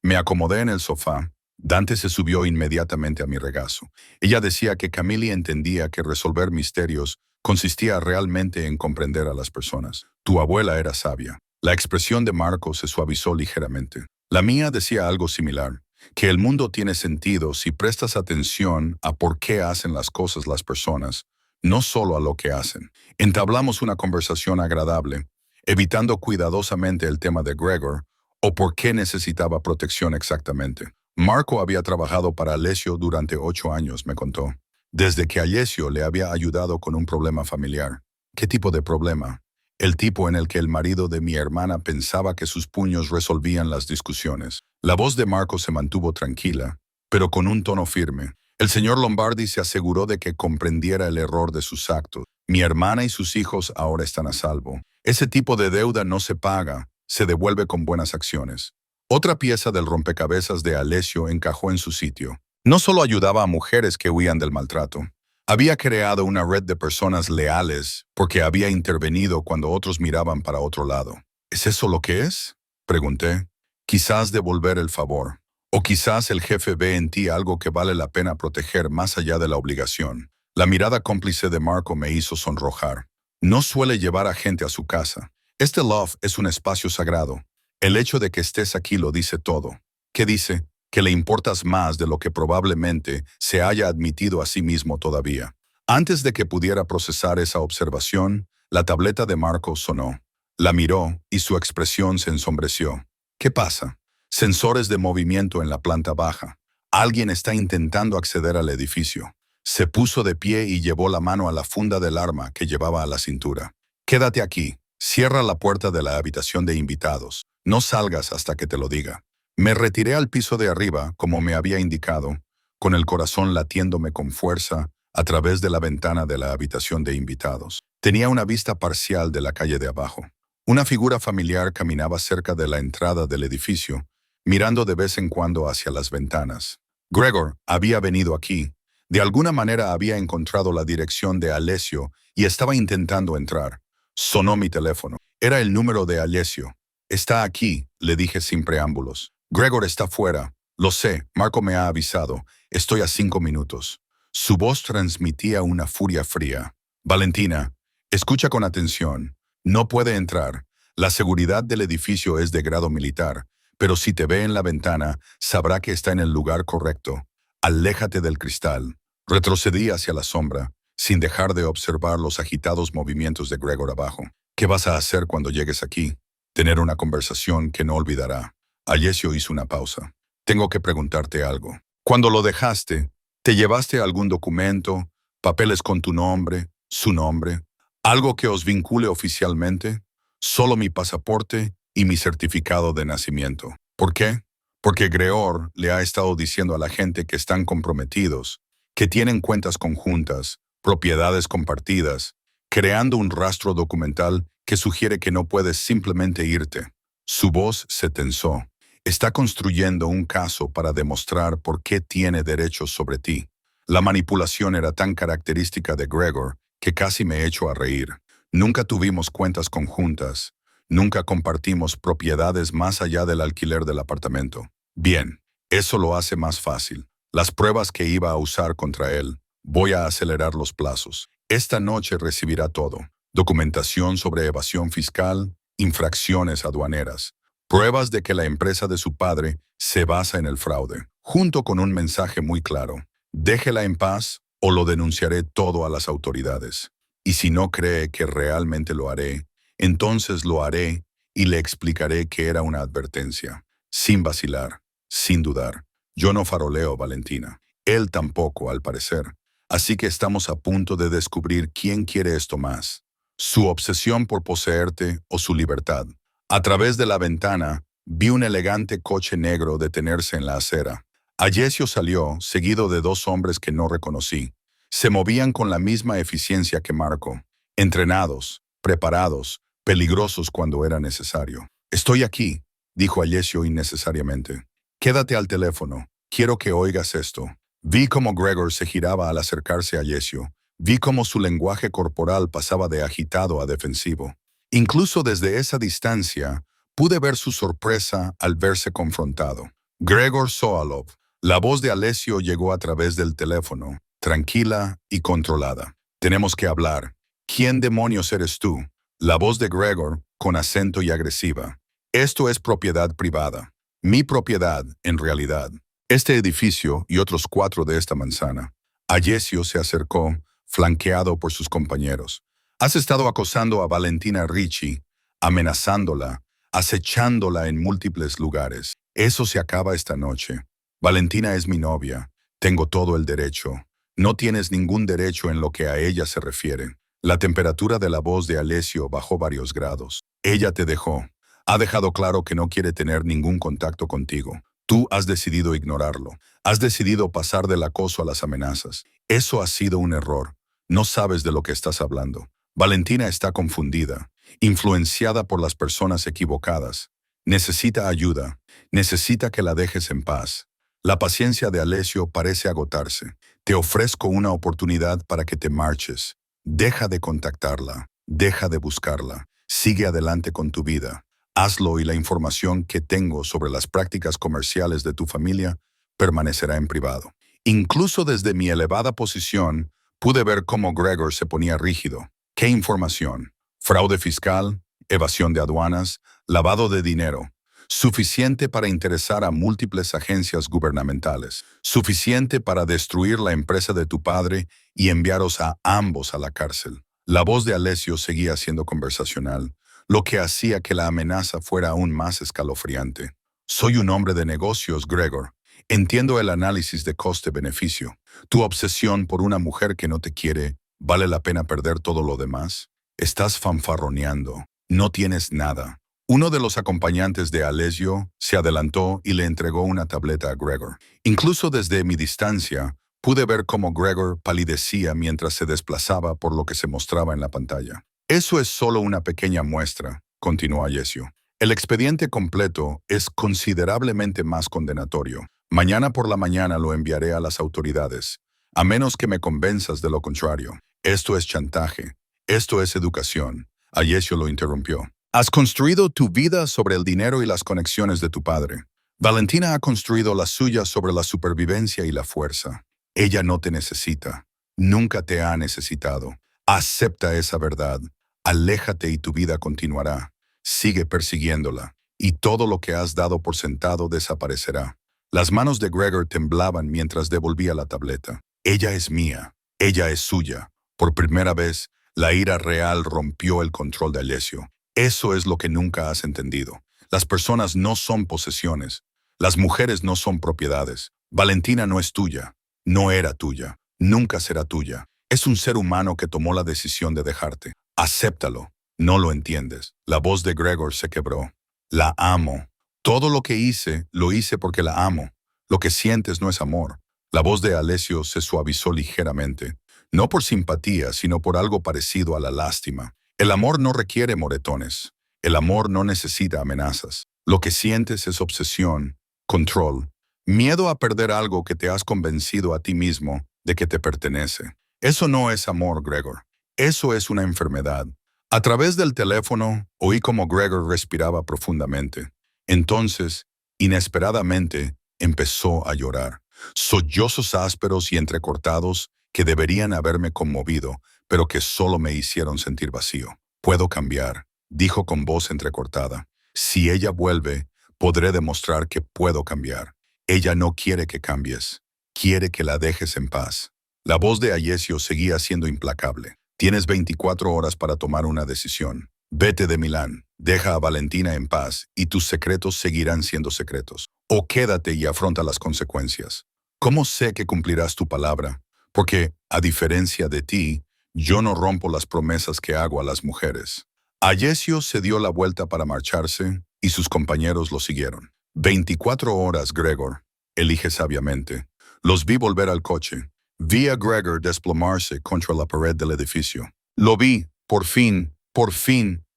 Me acomodé en el sofá. Dante se subió inmediatamente a mi regazo. Ella decía que Camille entendía que resolver misterios consistía realmente en comprender a las personas. Tu abuela era sabia. La expresión de Marco se suavizó ligeramente. La mía decía algo similar, que el mundo tiene sentido si prestas atención a por qué hacen las cosas las personas, no solo a lo que hacen. Entablamos una conversación agradable, evitando cuidadosamente el tema de Gregor o por qué necesitaba protección exactamente. Marco había trabajado para Alessio durante 8 años, me contó, desde que Alessio le había ayudado con un problema familiar. ¿Qué tipo de problema? El tipo en el que el marido de mi hermana pensaba que sus puños resolvían las discusiones. La voz de Marco se mantuvo tranquila, pero con un tono firme. El señor Lombardi se aseguró de que comprendiera el error de sus actos. Mi hermana y sus hijos ahora están a salvo. Ese tipo de deuda no se paga, se devuelve con buenas acciones. Otra pieza del rompecabezas de Alessio encajó en su sitio. No solo ayudaba a mujeres que huían del maltrato. Había creado una red de personas leales porque había intervenido cuando otros miraban para otro lado. ¿Es eso lo que es? Pregunté. Quizás devolver el favor. O quizás el jefe ve en ti algo que vale la pena proteger más allá de la obligación. La mirada cómplice de Marco me hizo sonrojar. No suele llevar a gente a su casa. Este loft es un espacio sagrado. El hecho de que estés aquí lo dice todo. ¿Qué dice? Que le importas más de lo que probablemente se haya admitido a sí mismo todavía. Antes de que pudiera procesar esa observación, la tableta de Marco sonó. La miró y su expresión se ensombreció. ¿Qué pasa? Sensores de movimiento en la planta baja. Alguien está intentando acceder al edificio. Se puso de pie y llevó la mano a la funda del arma que llevaba a la cintura. Quédate aquí. Cierra la puerta de la habitación de invitados. No salgas hasta que te lo diga. Me retiré al piso de arriba, como me había indicado, con el corazón latiéndome con fuerza a través de la ventana de la habitación de invitados. Tenía una vista parcial de la calle de abajo. Una figura familiar caminaba cerca de la entrada del edificio, mirando de vez en cuando hacia las ventanas. Gregor había venido aquí. De alguna manera había encontrado la dirección de Alessio y estaba intentando entrar. Sonó mi teléfono. Era el número de Alessio. Está aquí, le dije sin preámbulos. Gregor está fuera. Lo sé, Marco me ha avisado. Estoy a 5 minutos. Su voz transmitía una furia fría. Valentina, escucha con atención. No puede entrar. La seguridad del edificio es de grado militar, pero si te ve en la ventana, sabrá que está en el lugar correcto. Aléjate del cristal. Retrocedí hacia la sombra, sin dejar de observar los agitados movimientos de Gregor abajo. ¿Qué vas a hacer cuando llegues aquí? Tener una conversación que no olvidará. Alessio hizo una pausa. Tengo que preguntarte algo. Cuando lo dejaste, ¿te llevaste algún documento, papeles con tu nombre, su nombre, algo que os vincule oficialmente? Solo mi pasaporte y mi certificado de nacimiento. ¿Por qué? Porque Gregor le ha estado diciendo a la gente que están comprometidos, que tienen cuentas conjuntas, propiedades compartidas, creando un rastro documental que sugiere que no puedes simplemente irte. Su voz se tensó. Está construyendo un caso para demostrar por qué tiene derechos sobre ti. La manipulación era tan característica de Gregor que casi me echo a reír. Nunca tuvimos cuentas conjuntas. Nunca compartimos propiedades más allá del alquiler del apartamento. Bien, eso lo hace más fácil. Las pruebas que iba a usar contra él. Voy a acelerar los plazos. Esta noche recibirá todo. Documentación sobre evasión fiscal, infracciones aduaneras, pruebas de que la empresa de su padre se basa en el fraude, junto con un mensaje muy claro. Déjela en paz o lo denunciaré todo a las autoridades. Y si no cree que realmente lo haré, entonces lo haré y le explicaré que era una advertencia, sin vacilar, sin dudar. Yo no faroleo, Valentina. Él tampoco, al parecer. Así que estamos a punto de descubrir quién quiere esto más. Su obsesión por poseerte o su libertad. A través de la ventana, vi un elegante coche negro detenerse en la acera. Alessio salió, seguido de 2 hombres que no reconocí. Se movían con la misma eficiencia que Marco. Entrenados, preparados, peligrosos cuando era necesario. Estoy aquí, dijo Alessio innecesariamente. Quédate al teléfono. Quiero que oigas esto. Vi cómo Gregor se giraba al acercarse a Alessio, Vi cómo su lenguaje corporal pasaba de agitado a defensivo. Incluso desde esa distancia, pude ver su sorpresa al verse confrontado. Gregor Soalov. La voz de Alessio llegó a través del teléfono, tranquila y controlada. Tenemos que hablar. ¿Quién demonios eres tú? La voz de Gregor, con acento y agresiva. Esto es propiedad privada. Mi propiedad, en realidad. Este edificio y otros 4 de esta manzana. Alessio se acercó, flanqueado por sus compañeros. Has estado acosando a Valentina Ricci, amenazándola, acechándola en múltiples lugares. Eso se acaba esta noche. Valentina es mi novia. Tengo todo el derecho. No tienes ningún derecho en lo que a ella se refiere. La temperatura de la voz de Alessio bajó varios grados. Ella te dejó. Ha dejado claro que no quiere tener ningún contacto contigo. Tú has decidido ignorarlo. Has decidido pasar del acoso a las amenazas. Eso ha sido un error. No sabes de lo que estás hablando. Valentina está confundida, influenciada por las personas equivocadas. Necesita ayuda. Necesita que la dejes en paz. La paciencia de Alessio parece agotarse. Te ofrezco una oportunidad para que te marches. Deja de contactarla. Deja de buscarla. Sigue adelante con tu vida. Hazlo y la información que tengo sobre las prácticas comerciales de tu familia permanecerá en privado. Incluso desde mi elevada posición, pude ver cómo Gregor se ponía rígido. ¿Qué información? Fraude fiscal, evasión de aduanas, lavado de dinero. Suficiente para interesar a múltiples agencias gubernamentales. Suficiente para destruir la empresa de tu padre y enviaros a ambos a la cárcel. La voz de Alessio seguía siendo conversacional, lo que hacía que la amenaza fuera aún más escalofriante. Soy un hombre de negocios, Gregor. Entiendo el análisis de coste-beneficio. Tu obsesión por una mujer que no te quiere, ¿vale la pena perder todo lo demás? Estás fanfarroneando. No tienes nada. Uno de los acompañantes de Alessio se adelantó y le entregó una tableta a Gregor. Incluso desde mi distancia, pude ver cómo Gregor palidecía mientras se desplazaba por lo que se mostraba en la pantalla. Eso es solo una pequeña muestra, continuó Alessio. El expediente completo es considerablemente más condenatorio. Mañana por la mañana lo enviaré a las autoridades, a menos que me convenzas de lo contrario. Esto es chantaje. Esto es educación. Alessio lo interrumpió. Has construido tu vida sobre el dinero y las conexiones de tu padre. Valentina ha construido la suya sobre la supervivencia y la fuerza. Ella no te necesita. Nunca te ha necesitado. Acepta esa verdad. Aléjate y tu vida continuará. Sigue persiguiéndola, y todo lo que has dado por sentado desaparecerá. Las manos de Gregor temblaban mientras devolvía la tableta. Ella es mía. Ella es suya. Por primera vez, la ira real rompió el control de Alessio. Eso es lo que nunca has entendido. Las personas no son posesiones. Las mujeres no son propiedades. Valentina no es tuya. No era tuya. Nunca será tuya. Es un ser humano que tomó la decisión de dejarte. Acéptalo. No lo entiendes. La voz de Gregor se quebró. La amo. Todo lo que hice, lo hice porque la amo. Lo que sientes no es amor. La voz de Alessio se suavizó ligeramente. No por simpatía, sino por algo parecido a la lástima. El amor no requiere moretones. El amor no necesita amenazas. Lo que sientes es obsesión, control, miedo a perder algo que te has convencido a ti mismo de que te pertenece. Eso no es amor, Gregor. Eso es una enfermedad. A través del teléfono, oí como Gregor respiraba profundamente. Entonces, inesperadamente, empezó a llorar. Sollozos ásperos y entrecortados que deberían haberme conmovido, pero que solo me hicieron sentir vacío. Puedo cambiar, dijo con voz entrecortada. Si ella vuelve, podré demostrar que puedo cambiar. Ella no quiere que cambies. Quiere que la dejes en paz. La voz de Alessio seguía siendo implacable. Tienes 24 horas para tomar una decisión. Vete de Milán, deja a Valentina en paz y tus secretos seguirán siendo secretos. O quédate y afronta las consecuencias. ¿Cómo sé que cumplirás tu palabra? Porque, a diferencia de ti, yo no rompo las promesas que hago a las mujeres. Alessio se dio la vuelta para marcharse y sus compañeros lo siguieron. 24 horas, Gregor. Elige sabiamente. Los vi volver al coche. Vi a Gregor desplomarse contra la pared del edificio. Lo vi, por fin,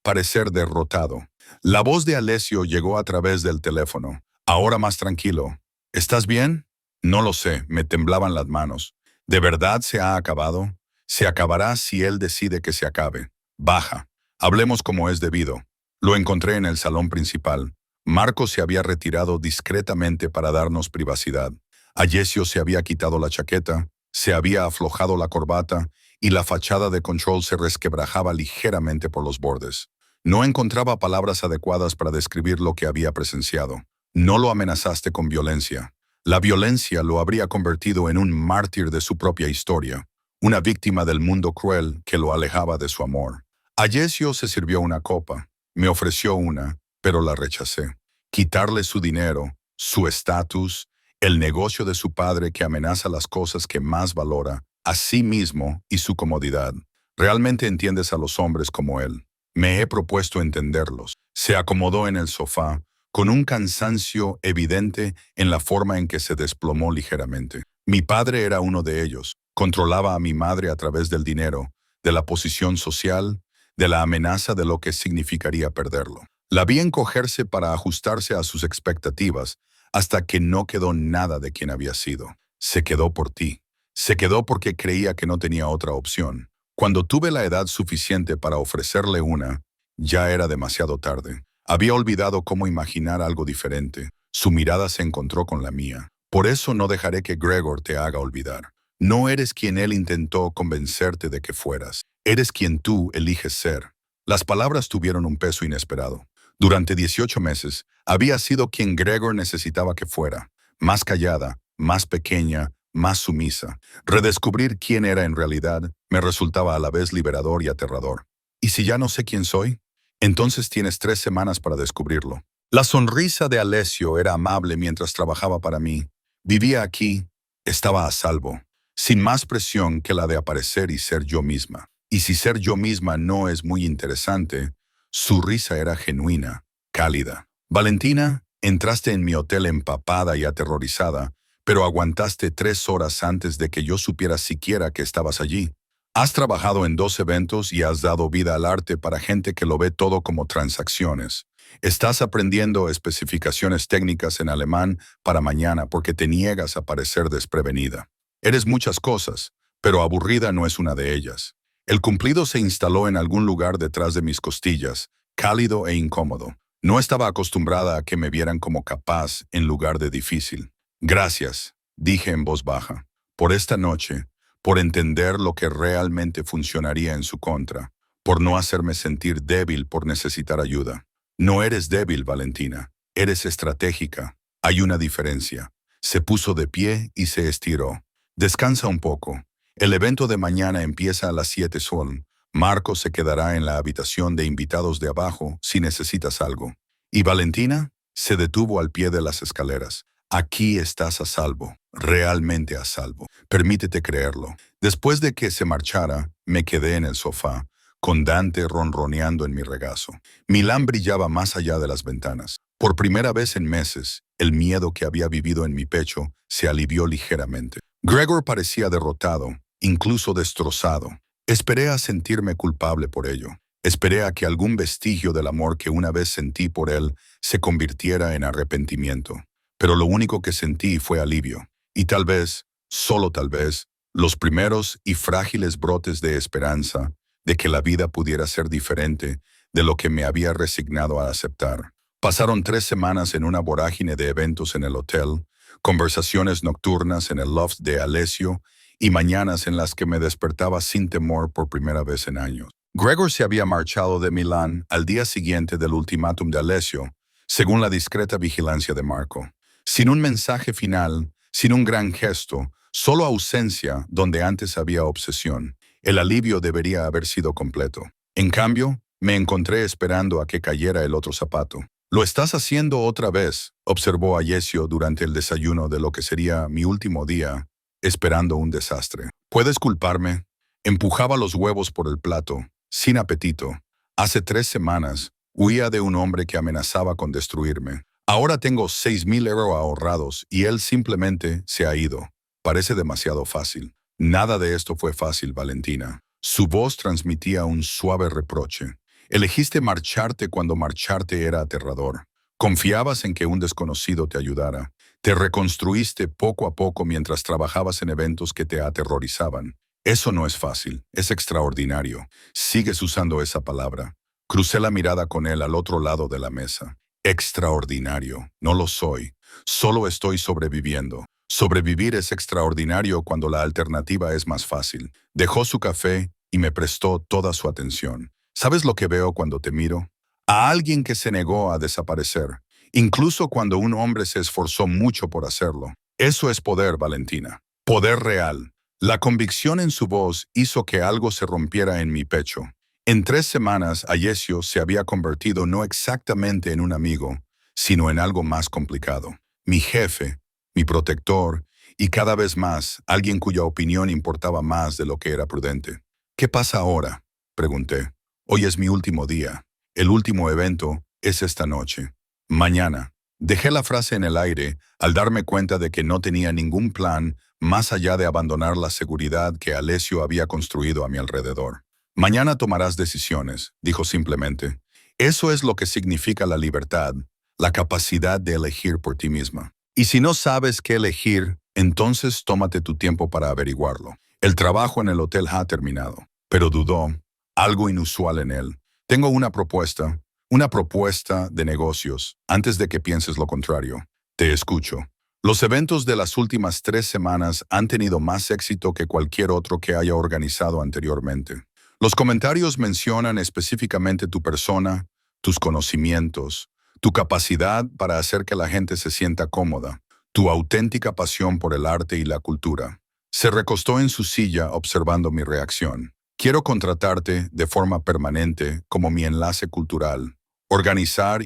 parecer derrotado. La voz de Alessio llegó a través del teléfono. Ahora más tranquilo. ¿Estás bien? No lo sé, me temblaban las manos. ¿De verdad se ha acabado? Se acabará si él decide que se acabe. Baja. Hablemos como es debido. Lo encontré en el salón principal. Marco se había retirado discretamente para darnos privacidad. Alessio se había quitado la chaqueta, se había aflojado la corbata y la fachada de control se resquebrajaba ligeramente por los bordes. No encontraba palabras adecuadas para describir lo que había presenciado. No lo amenazaste con violencia. La violencia lo habría convertido en un mártir de su propia historia, una víctima del mundo cruel que lo alejaba de su amor. Alessio se sirvió una copa, me ofreció una, pero la rechacé. Quitarle su dinero, su estatus, el negocio de su padre que amenaza las cosas que más valora, a sí mismo y su comodidad. Realmente entiendes a los hombres como él. Me he propuesto entenderlos. Se acomodó en el sofá, con un cansancio evidente en la forma en que se desplomó ligeramente. Mi padre era uno de ellos. Controlaba a mi madre a través del dinero, de la posición social, de la amenaza de lo que significaría perderlo. La vi encogerse para ajustarse a sus expectativas, hasta que no quedó nada de quien había sido. Se quedó por ti. Se quedó porque creía que no tenía otra opción. Cuando tuve la edad suficiente para ofrecerle una, ya era demasiado tarde. Había olvidado cómo imaginar algo diferente. Su mirada se encontró con la mía. Por eso no dejaré que Gregor te haga olvidar. No eres quien él intentó convencerte de que fueras. Eres quien tú eliges ser. Las palabras tuvieron un peso inesperado. Durante 18 meses, había sido quien Gregor necesitaba que fuera. Más callada, más pequeña, más sumisa. Redescubrir quién era en realidad me resultaba a la vez liberador y aterrador. ¿Y si ya no sé quién soy? Entonces tienes 3 semanas para descubrirlo. La sonrisa de Alessio era amable mientras trabajaba para mí. Vivía aquí, estaba a salvo, sin más presión que la de aparecer y ser yo misma. Y si ser yo misma no es muy interesante, su risa era genuina, cálida. Valentina, entraste en mi hotel empapada y aterrorizada, pero aguantaste 3 horas antes de que yo supiera siquiera que estabas allí. Has trabajado en 2 eventos y has dado vida al arte para gente que lo ve todo como transacciones. Estás aprendiendo especificaciones técnicas en alemán para mañana porque te niegas a parecer desprevenida. Eres muchas cosas, pero aburrida no es una de ellas. El cumplido se instaló en algún lugar detrás de mis costillas, cálido e incómodo. No estaba acostumbrada a que me vieran como capaz en lugar de difícil. Gracias, dije en voz baja, por esta noche, por entender lo que realmente funcionaría en su contra, por no hacerme sentir débil por necesitar ayuda. No eres débil, Valentina, eres estratégica. Hay una diferencia. Se puso de pie y se estiró. Descansa un poco. El evento de mañana empieza a las 7 sol. Marco se quedará en la habitación de invitados de abajo si necesitas algo. Y Valentina se detuvo al pie de las escaleras. Aquí estás a salvo, realmente a salvo. Permítete creerlo. Después de que se marchara, me quedé en el sofá, con Dante ronroneando en mi regazo. Milán brillaba más allá de las ventanas. Por primera vez en meses, el miedo que había vivido en mi pecho se alivió ligeramente. Gregor parecía derrotado, incluso destrozado. Esperé a sentirme culpable por ello. Esperé a que algún vestigio del amor que una vez sentí por él se convirtiera en arrepentimiento. Pero lo único que sentí fue alivio. Y tal vez, solo tal vez, los primeros y frágiles brotes de esperanza de que la vida pudiera ser diferente de lo que me había resignado a aceptar. Pasaron 3 semanas en una vorágine de eventos en el hotel, conversaciones nocturnas en el loft de Alessio y mañanas en las que me despertaba sin temor por primera vez en años. Gregor se había marchado de Milán al día siguiente del ultimátum de Alessio, según la discreta vigilancia de Marco. Sin un mensaje final, sin un gran gesto, solo ausencia donde antes había obsesión. El alivio debería haber sido completo. En cambio, me encontré esperando a que cayera el otro zapato. «Lo estás haciendo otra vez», observó Alessio durante el desayuno de lo que sería mi último día, esperando un desastre. «¿Puedes culparme?» Empujaba los huevos por el plato, sin apetito. Hace 3 semanas, huía de un hombre que amenazaba con destruirme. Ahora tengo 6.000 euros ahorrados y él simplemente se ha ido. Parece demasiado fácil. Nada de esto fue fácil, Valentina. Su voz transmitía un suave reproche. Elegiste marcharte cuando marcharte era aterrador. Confiabas en que un desconocido te ayudara. Te reconstruiste poco a poco mientras trabajabas en eventos que te aterrorizaban. Eso no es fácil, es extraordinario. Sigues usando esa palabra. Crucé la mirada con él al otro lado de la mesa. Extraordinario. No lo soy. Solo estoy sobreviviendo. Sobrevivir es extraordinario cuando la alternativa es más fácil. Dejó su café y me prestó toda su atención. ¿Sabes lo que veo cuando te miro? A alguien que se negó a desaparecer, incluso cuando un hombre se esforzó mucho por hacerlo. Eso es poder, Valentina. Poder real. La convicción en su voz hizo que algo se rompiera en mi pecho. En 3 semanas, Alessio se había convertido no exactamente en un amigo, sino en algo más complicado. Mi jefe, mi protector, y cada vez más, alguien cuya opinión importaba más de lo que era prudente. ¿Qué pasa ahora?, pregunté. Hoy es mi último día. El último evento es esta noche. Mañana. Dejé la frase en el aire al darme cuenta de que no tenía ningún plan más allá de abandonar la seguridad que Alessio había construido a mi alrededor. Mañana tomarás decisiones, dijo simplemente. Eso es lo que significa la libertad, la capacidad de elegir por ti misma. Y si no sabes qué elegir, entonces tómate tu tiempo para averiguarlo. El trabajo en el hotel ha terminado, pero dudó, algo inusual en él. Tengo una propuesta de negocios, antes de que pienses lo contrario. Te escucho. Los eventos de las últimas 3 semanas han tenido más éxito que cualquier otro que haya organizado anteriormente. Los comentarios mencionan específicamente tu persona, tus conocimientos, tu capacidad para hacer que la gente se sienta cómoda, tu auténtica pasión por el arte y la cultura. Se recostó en su silla observando mi reacción. Quiero contratarte de forma permanente como mi enlace cultural, organizar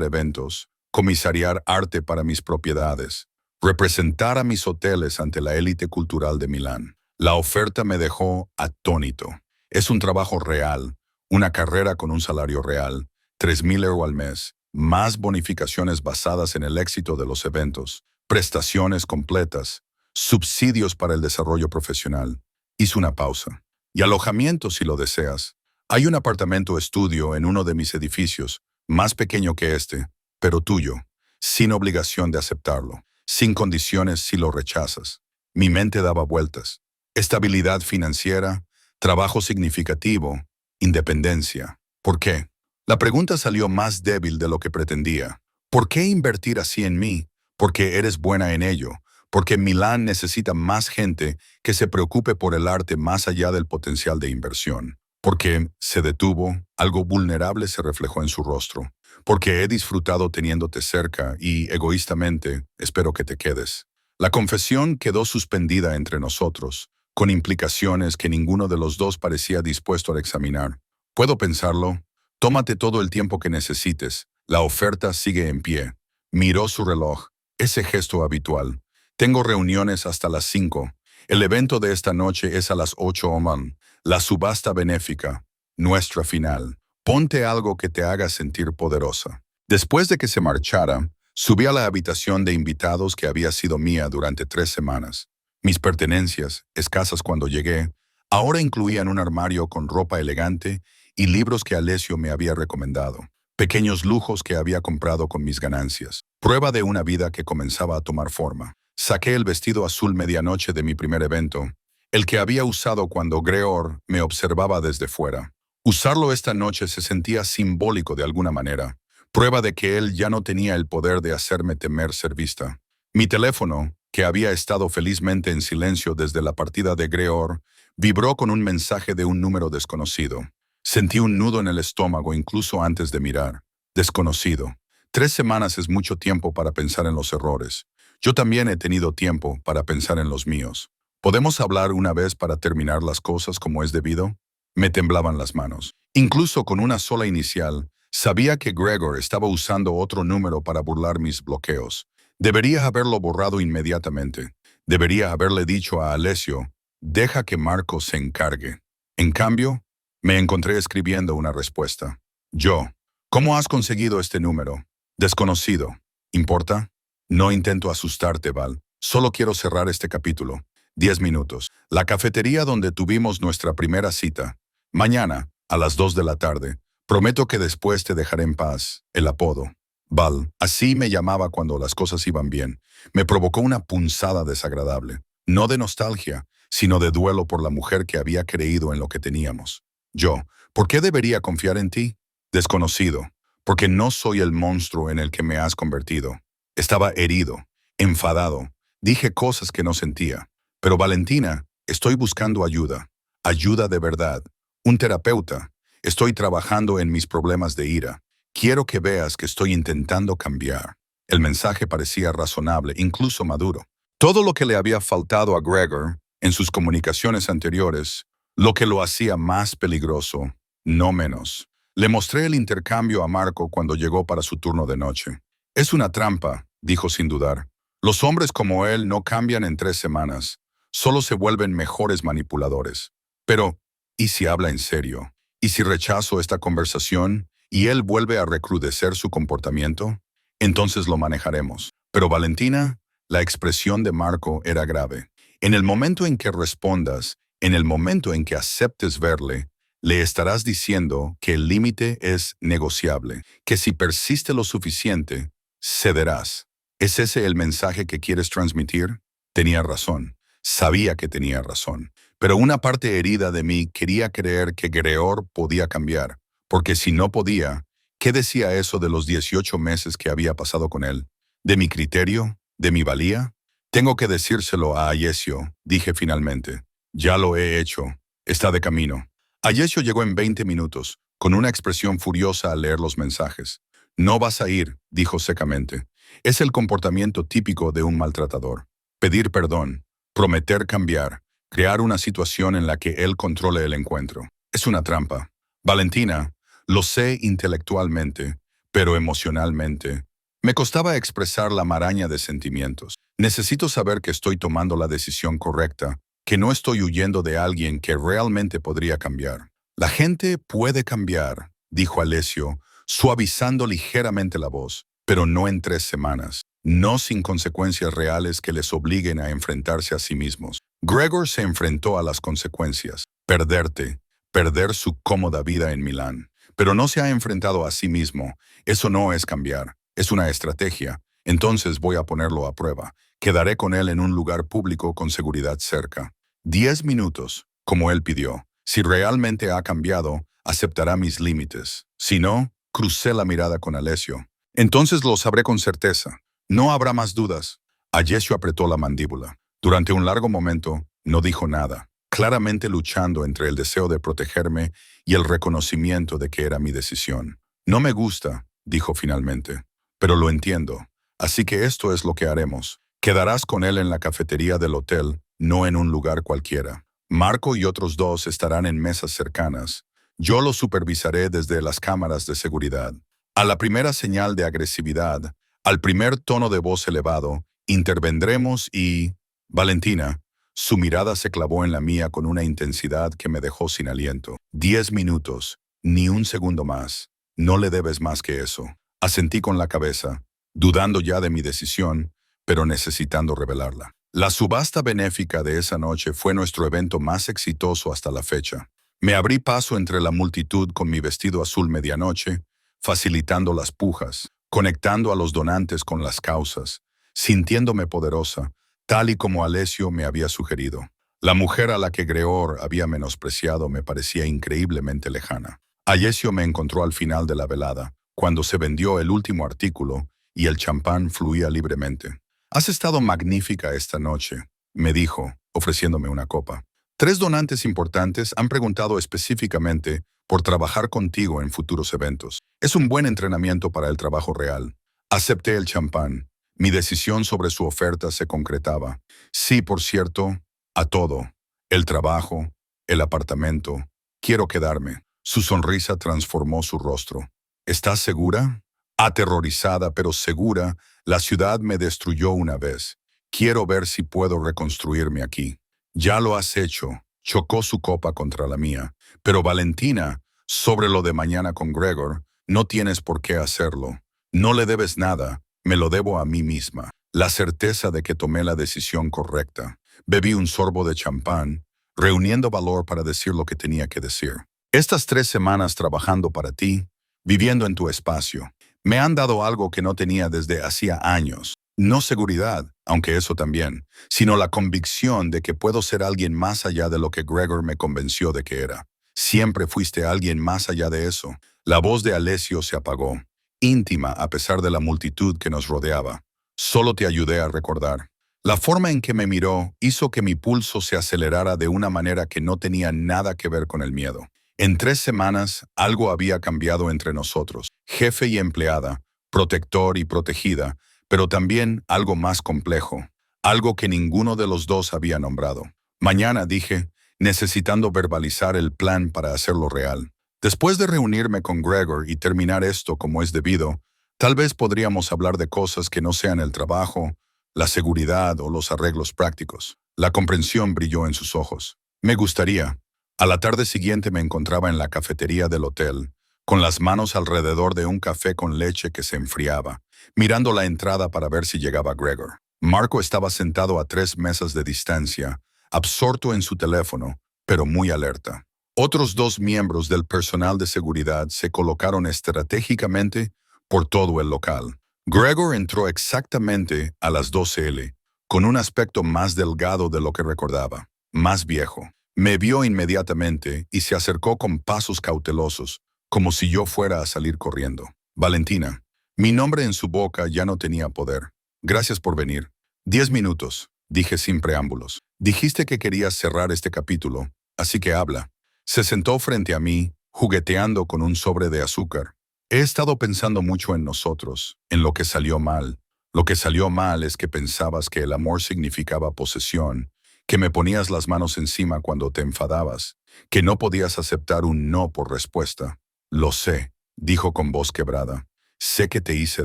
eventos, comisariar arte para mis propiedades, representar a mis hoteles ante la élite cultural de Milán. La oferta me dejó atónito. Es un trabajo real, una carrera con un salario real, 3.000 euros al mes, más bonificaciones basadas en el éxito de los eventos, prestaciones completas, subsidios para el desarrollo profesional. Hice una pausa. Y alojamiento si lo deseas. Hay un apartamento estudio en uno de mis edificios, más pequeño que este, pero tuyo, sin obligación de aceptarlo, sin condiciones si lo rechazas. Mi mente daba vueltas. Estabilidad financiera, trabajo significativo, independencia. ¿Por qué? La pregunta salió más débil de lo que pretendía. ¿Por qué invertir así en mí? Porque eres buena en ello. Porque Milán necesita más gente que se preocupe por el arte más allá del potencial de inversión. Porque se detuvo, algo vulnerable se reflejó en su rostro. Porque he disfrutado teniéndote cerca y, egoístamente, espero que te quedes. La confesión quedó suspendida entre nosotros, con implicaciones que ninguno de los dos parecía dispuesto a examinar. ¿Puedo pensarlo? Tómate todo el tiempo que necesites. La oferta sigue en pie. Miró su reloj, ese gesto habitual. Tengo reuniones hasta las 5. El evento de esta noche es a las 8 Oman. La subasta benéfica. Nuestra final. Ponte algo que te haga sentir poderosa. Después de que se marchara, subí a la habitación de invitados que había sido mía durante 3 semanas. Mis pertenencias, escasas cuando llegué, ahora incluían un armario con ropa elegante y libros que Alessio me había recomendado. Pequeños lujos que había comprado con mis ganancias. Prueba de una vida que comenzaba a tomar forma. Saqué el vestido azul medianoche de mi primer evento, el que había usado cuando Gregor me observaba desde fuera. Usarlo esta noche se sentía simbólico de alguna manera, prueba de que él ya no tenía el poder de hacerme temer ser vista. Mi teléfono, que había estado felizmente en silencio desde la partida de Gregor, vibró con un mensaje de un número desconocido. Sentí un nudo en el estómago incluso antes de mirar. Desconocido. 3 semanas es mucho tiempo para pensar en los errores. Yo también he tenido tiempo para pensar en los míos. ¿Podemos hablar una vez para terminar las cosas como es debido? Me temblaban las manos. Incluso con una sola inicial, sabía que Gregor estaba usando otro número para burlar mis bloqueos. Debería haberlo borrado inmediatamente. Debería haberle dicho a Alessio, deja que Marco se encargue. En cambio, me encontré escribiendo una respuesta. Yo. ¿Cómo has conseguido este número? Desconocido. ¿Importa? No intento asustarte, Val. Solo quiero cerrar este capítulo. 10 minutos. La cafetería donde tuvimos nuestra primera cita. Mañana, a las 2 de la tarde. Prometo que después te dejaré en paz. El apodo. Val. Así me llamaba cuando las cosas iban bien. Me provocó una punzada desagradable. no de nostalgia, sino de duelo por la mujer que había creído en lo que teníamos. Yo, ¿por qué debería confiar en ti? Desconocido, porque no soy el monstruo en el que me has convertido. Estaba herido, enfadado, dije cosas que no sentía. Pero Valentina, estoy buscando ayuda, ayuda de verdad, un terapeuta. Estoy trabajando en mis problemas de ira. Quiero que veas que estoy intentando cambiar. El mensaje parecía razonable, incluso maduro. Todo lo que le había faltado a Gregor en sus comunicaciones anteriores, lo que lo hacía más peligroso, no menos. Le mostré el intercambio a Marco cuando llegó para su turno de noche. Es una trampa, dijo sin dudar. Los hombres como él no cambian en 3 semanas, solo se vuelven mejores manipuladores. Pero, ¿y si habla en serio? ¿Y si rechazo esta conversación y él vuelve a recrudecer su comportamiento? Entonces lo manejaremos. Pero Valentina, la expresión de Marco era grave. En el momento en que respondas, en el momento en que aceptes verle, le estarás diciendo que el límite es negociable, que si persiste lo suficiente, cederás. ¿Es ese el mensaje que quieres transmitir? Tenía razón. Sabía que tenía razón. Pero una parte herida de mí quería creer que Greor podía cambiar, porque si no podía, ¿qué decía eso de los 18 meses que había pasado con él? ¿De mi criterio? ¿De mi valía? Tengo que decírselo a Ayesio, dije finalmente. Ya lo he hecho. Está de camino. Ayesio llegó en 20 minutos, con una expresión furiosa al leer los mensajes. No vas a ir, dijo secamente. Es el comportamiento típico de un maltratador. Pedir perdón, prometer cambiar, crear una situación en la que él controle el encuentro. Es una trampa. Valentina, lo sé intelectualmente, pero emocionalmente. Me costaba expresar la maraña de sentimientos. Necesito saber que estoy tomando la decisión correcta, que no estoy huyendo de alguien que realmente podría cambiar. La gente puede cambiar, dijo Alessio, suavizando ligeramente la voz, pero no en 3 semanas, no sin consecuencias reales que les obliguen a enfrentarse a sí mismos. Gregor se enfrentó a las consecuencias, perderte, perder su cómoda vida en Milán, pero no se ha enfrentado a sí mismo. Eso no es cambiar, es una estrategia. Entonces voy a ponerlo a prueba. Quedaré con él en un lugar público con seguridad cerca. 10 minutos, como él pidió. Si realmente ha cambiado, aceptará mis límites. Si no, crucé la mirada con Alessio. Entonces lo sabré con certeza. No habrá más dudas. Ayesio apretó la mandíbula. Durante un largo momento, no dijo nada, claramente luchando entre el deseo de protegerme y el reconocimiento de que era mi decisión. No me gusta, dijo finalmente, pero lo entiendo. Así que esto es lo que haremos. Quedarás con él en la cafetería del hotel, no en un lugar cualquiera. Marco y otros 2 estarán en mesas cercanas. Yo lo supervisaré desde las cámaras de seguridad. A la primera señal de agresividad, al primer tono de voz elevado, intervendremos y... Valentina, su mirada se clavó en la mía con una intensidad que me dejó sin aliento. 10 minutos, ni un segundo más. No le debes más que eso. Asentí con la cabeza, dudando ya de mi decisión, pero necesitando revelarla. La subasta benéfica de esa noche fue nuestro evento más exitoso hasta la fecha. Me abrí paso entre la multitud con mi vestido azul medianoche, facilitando las pujas, conectando a los donantes con las causas, sintiéndome poderosa, tal y como Alessio me había sugerido. La mujer a la que Greor había menospreciado me parecía increíblemente lejana. Alessio me encontró al final de la velada, cuando se vendió el último artículo y el champán fluía libremente. «Has estado magnífica esta noche», me dijo, ofreciéndome una copa. 3 donantes importantes han preguntado específicamente por trabajar contigo en futuros eventos. Es un buen entrenamiento para el trabajo real. Acepté el champán. Mi decisión sobre su oferta se concretaba. Sí, por cierto, a todo. El trabajo, el apartamento. Quiero quedarme. Su sonrisa transformó su rostro. ¿Estás segura? Aterrorizada, pero segura, la ciudad me destruyó una vez. Quiero ver si puedo reconstruirme aquí. Ya lo has hecho. Chocó su copa contra la mía. Pero Valentina, sobre lo de mañana con Gregor, no tienes por qué hacerlo. No le debes nada. Me lo debo a mí misma. La certeza de que tomé la decisión correcta. Bebí un sorbo de champán, reuniendo valor para decir lo que tenía que decir. Estas 3 semanas trabajando para ti, viviendo en tu espacio, me han dado algo que no tenía desde hacía años. No seguridad, aunque eso también, sino la convicción de que puedo ser alguien más allá de lo que Gregor me convenció de que era. Siempre fuiste alguien más allá de eso. La voz de Alessio se apagó, íntima a pesar de la multitud que nos rodeaba. Solo te ayudé a recordar. La forma en que me miró hizo que mi pulso se acelerara de una manera que no tenía nada que ver con el miedo. En 3 semanas, algo había cambiado entre nosotros, jefe y empleada, protector y protegida, pero también algo más complejo, algo que ninguno de los dos había nombrado. Mañana, dije, necesitando verbalizar el plan para hacerlo real. Después de reunirme con Gregor y terminar esto como es debido, tal vez podríamos hablar de cosas que no sean el trabajo, la seguridad o los arreglos prácticos. La comprensión brilló en sus ojos. Me gustaría. A la tarde siguiente me encontraba en la cafetería del hotel, con las manos alrededor de un café con leche que se enfriaba, mirando la entrada para ver si llegaba Gregor. Marco estaba sentado a 3 mesas de distancia, absorto en su teléfono, pero muy alerta. Otros 2 miembros del personal de seguridad se colocaron estratégicamente por todo el local. Gregor entró exactamente a las 12:00, con un aspecto más delgado de lo que recordaba, más viejo. Me vio inmediatamente y se acercó con pasos cautelosos, como si yo fuera a salir corriendo. Valentina. Mi nombre en su boca ya no tenía poder. Gracias por venir. 10 minutos, dije sin preámbulos. Dijiste que querías cerrar este capítulo, así que habla. Se sentó frente a mí, jugueteando con un sobre de azúcar. He estado pensando mucho en nosotros, en lo que salió mal. Lo que salió mal es que pensabas que el amor significaba posesión, que me ponías las manos encima cuando te enfadabas, que no podías aceptar un no por respuesta. Lo sé, dijo con voz quebrada. Sé que te hice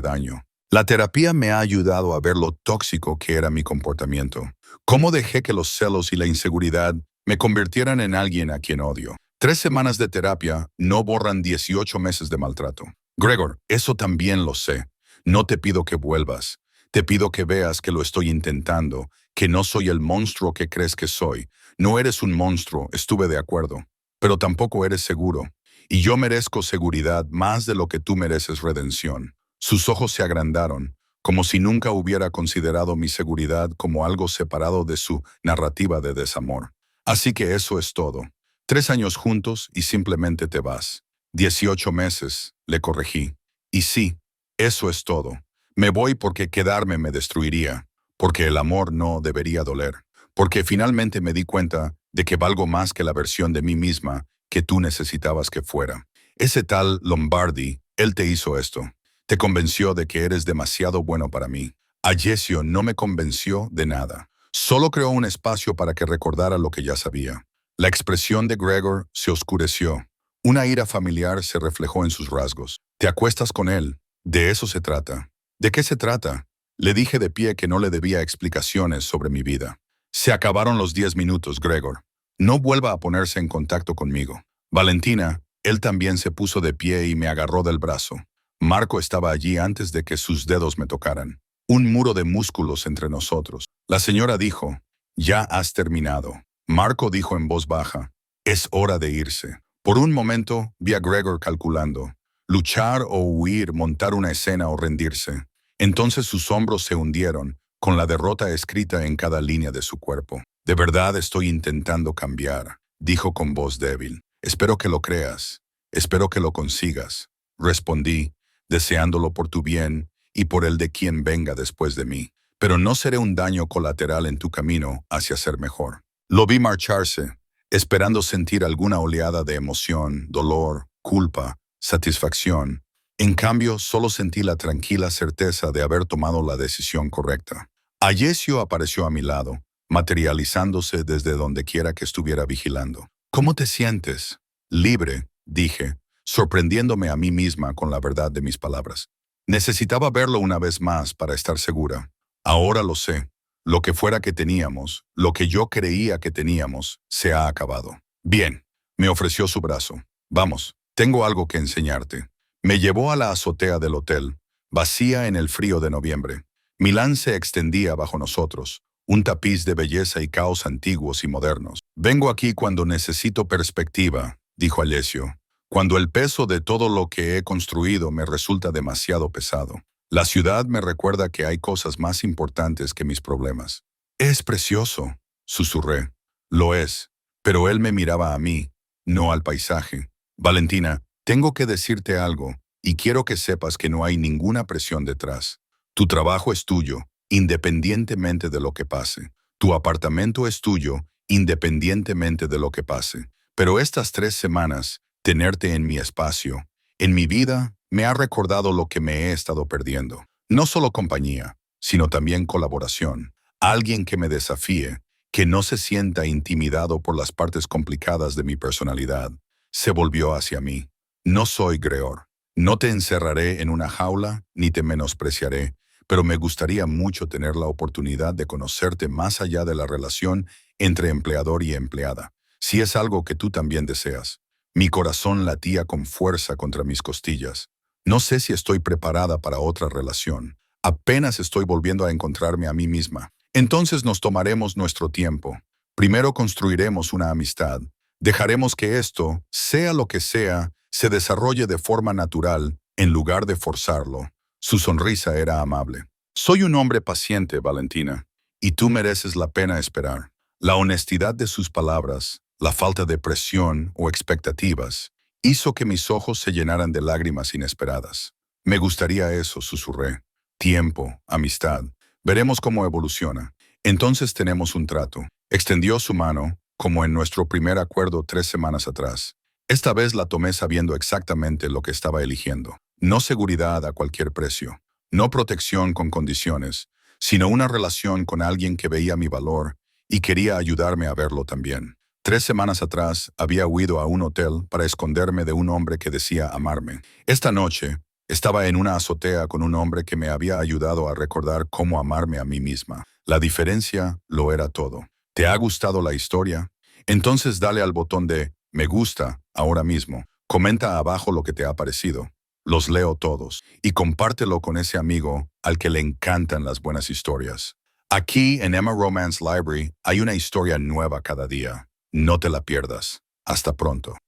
daño. La terapia me ha ayudado a ver lo tóxico que era mi comportamiento. Cómo dejé que los celos y la inseguridad me convirtieran en alguien a quien odio. 3 semanas de terapia no borran 18 meses de maltrato. Gregor, eso también lo sé. No te pido que vuelvas. Te pido que veas que lo estoy intentando, que no soy el monstruo que crees que soy. No eres un monstruo, estuve de acuerdo. Pero tampoco eres seguro. Y yo merezco seguridad más de lo que tú mereces redención. Sus ojos se agrandaron, como si nunca hubiera considerado mi seguridad como algo separado de su narrativa de desamor. Así que eso es todo. 3 años juntos y simplemente te vas. 18 meses, le corregí. Y sí, eso es todo. Me voy porque quedarme me destruiría, porque el amor no debería doler, porque finalmente me di cuenta de que valgo más que la versión de mí misma que tú necesitabas que fuera. Ese tal Lombardi, él te hizo esto. Te convenció de que eres demasiado bueno para mí. Alessio no me convenció de nada. Solo creó un espacio para que recordara lo que ya sabía. La expresión de Gregor se oscureció. Una ira familiar se reflejó en sus rasgos. Te acuestas con él. De eso se trata. ¿De qué se trata? Le dije de pie que no le debía explicaciones sobre mi vida. Se acabaron los 10 minutos, Gregor. No vuelva a ponerse en contacto conmigo. Valentina, él también se puso de pie y me agarró del brazo. Marco estaba allí antes de que sus dedos me tocaran. Un muro de músculos entre nosotros. La señora dijo, ya has terminado. Marco dijo en voz baja, es hora de irse. Por un momento vi a Gregor calculando, luchar o huir, montar una escena o rendirse. Entonces sus hombros se hundieron, con la derrota escrita en cada línea de su cuerpo. De verdad estoy intentando cambiar, dijo con voz débil. Espero que lo creas. Espero que lo consigas. Respondí, deseándolo por tu bien y por el de quien venga después de mí. Pero no seré un daño colateral en tu camino hacia ser mejor. Lo vi marcharse, esperando sentir alguna oleada de emoción, dolor, culpa, satisfacción. En cambio, solo sentí la tranquila certeza de haber tomado la decisión correcta. Alessio apareció a mi lado, materializándose desde donde quiera que estuviera vigilando. ¿Cómo te sientes? Libre, dije, sorprendiéndome a mí misma con la verdad de mis palabras. Necesitaba verlo una vez más para estar segura. Ahora lo sé. Lo que fuera que teníamos, lo que yo creía que teníamos, se ha acabado. Bien, me ofreció su brazo. Vamos, tengo algo que enseñarte. Me llevó a la azotea del hotel, vacía en el frío de noviembre. Milán se extendía bajo nosotros, un tapiz de belleza y caos antiguos y modernos. Vengo aquí cuando necesito perspectiva, dijo Alessio, cuando el peso de todo lo que he construido me resulta demasiado pesado. La ciudad me recuerda que hay cosas más importantes que mis problemas. Es precioso, susurré. Lo es, pero él me miraba a mí, no al paisaje. Valentina, tengo que decirte algo, y quiero que sepas que no hay ninguna presión detrás. Tu trabajo es tuyo, independientemente de lo que pase. Tu apartamento es tuyo, independientemente de lo que pase. Pero estas 3 semanas, tenerte en mi espacio, en mi vida, me ha recordado lo que me he estado perdiendo. No solo compañía, sino también colaboración. Alguien que me desafíe, que no se sienta intimidado por las partes complicadas de mi personalidad. Se volvió hacia mí. No soy Greor. No te encerraré en una jaula, ni te menospreciaré, pero me gustaría mucho tener la oportunidad de conocerte más allá de la relación entre empleador y empleada. Si es algo que tú también deseas. Mi corazón latía con fuerza contra mis costillas. No sé si estoy preparada para otra relación. Apenas estoy volviendo a encontrarme a mí misma. Entonces nos tomaremos nuestro tiempo. Primero construiremos una amistad. Dejaremos que esto, sea lo que sea, se desarrolle de forma natural, en lugar de forzarlo. Su sonrisa era amable. Soy un hombre paciente, Valentina, y tú mereces la pena esperar. La honestidad de sus palabras, la falta de presión o expectativas, hizo que mis ojos se llenaran de lágrimas inesperadas. Me gustaría eso, susurré. Tiempo, amistad. Veremos cómo evoluciona. Entonces tenemos un trato. Extendió su mano, como en nuestro primer acuerdo 3 semanas atrás. Esta vez la tomé sabiendo exactamente lo que estaba eligiendo. No seguridad a cualquier precio. No protección con condiciones, sino una relación con alguien que veía mi valor y quería ayudarme a verlo también. 3 semanas atrás había huido a un hotel para esconderme de un hombre que decía amarme. Esta noche estaba en una azotea con un hombre que me había ayudado a recordar cómo amarme a mí misma. La diferencia lo era todo. ¿Te ha gustado la historia? Entonces dale al botón de me gusta ahora mismo. Comenta abajo lo que te ha parecido. Los leo todos y compártelo con ese amigo al que le encantan las buenas historias. Aquí en Emma Romance Library hay una historia nueva cada día. No te la pierdas. Hasta pronto.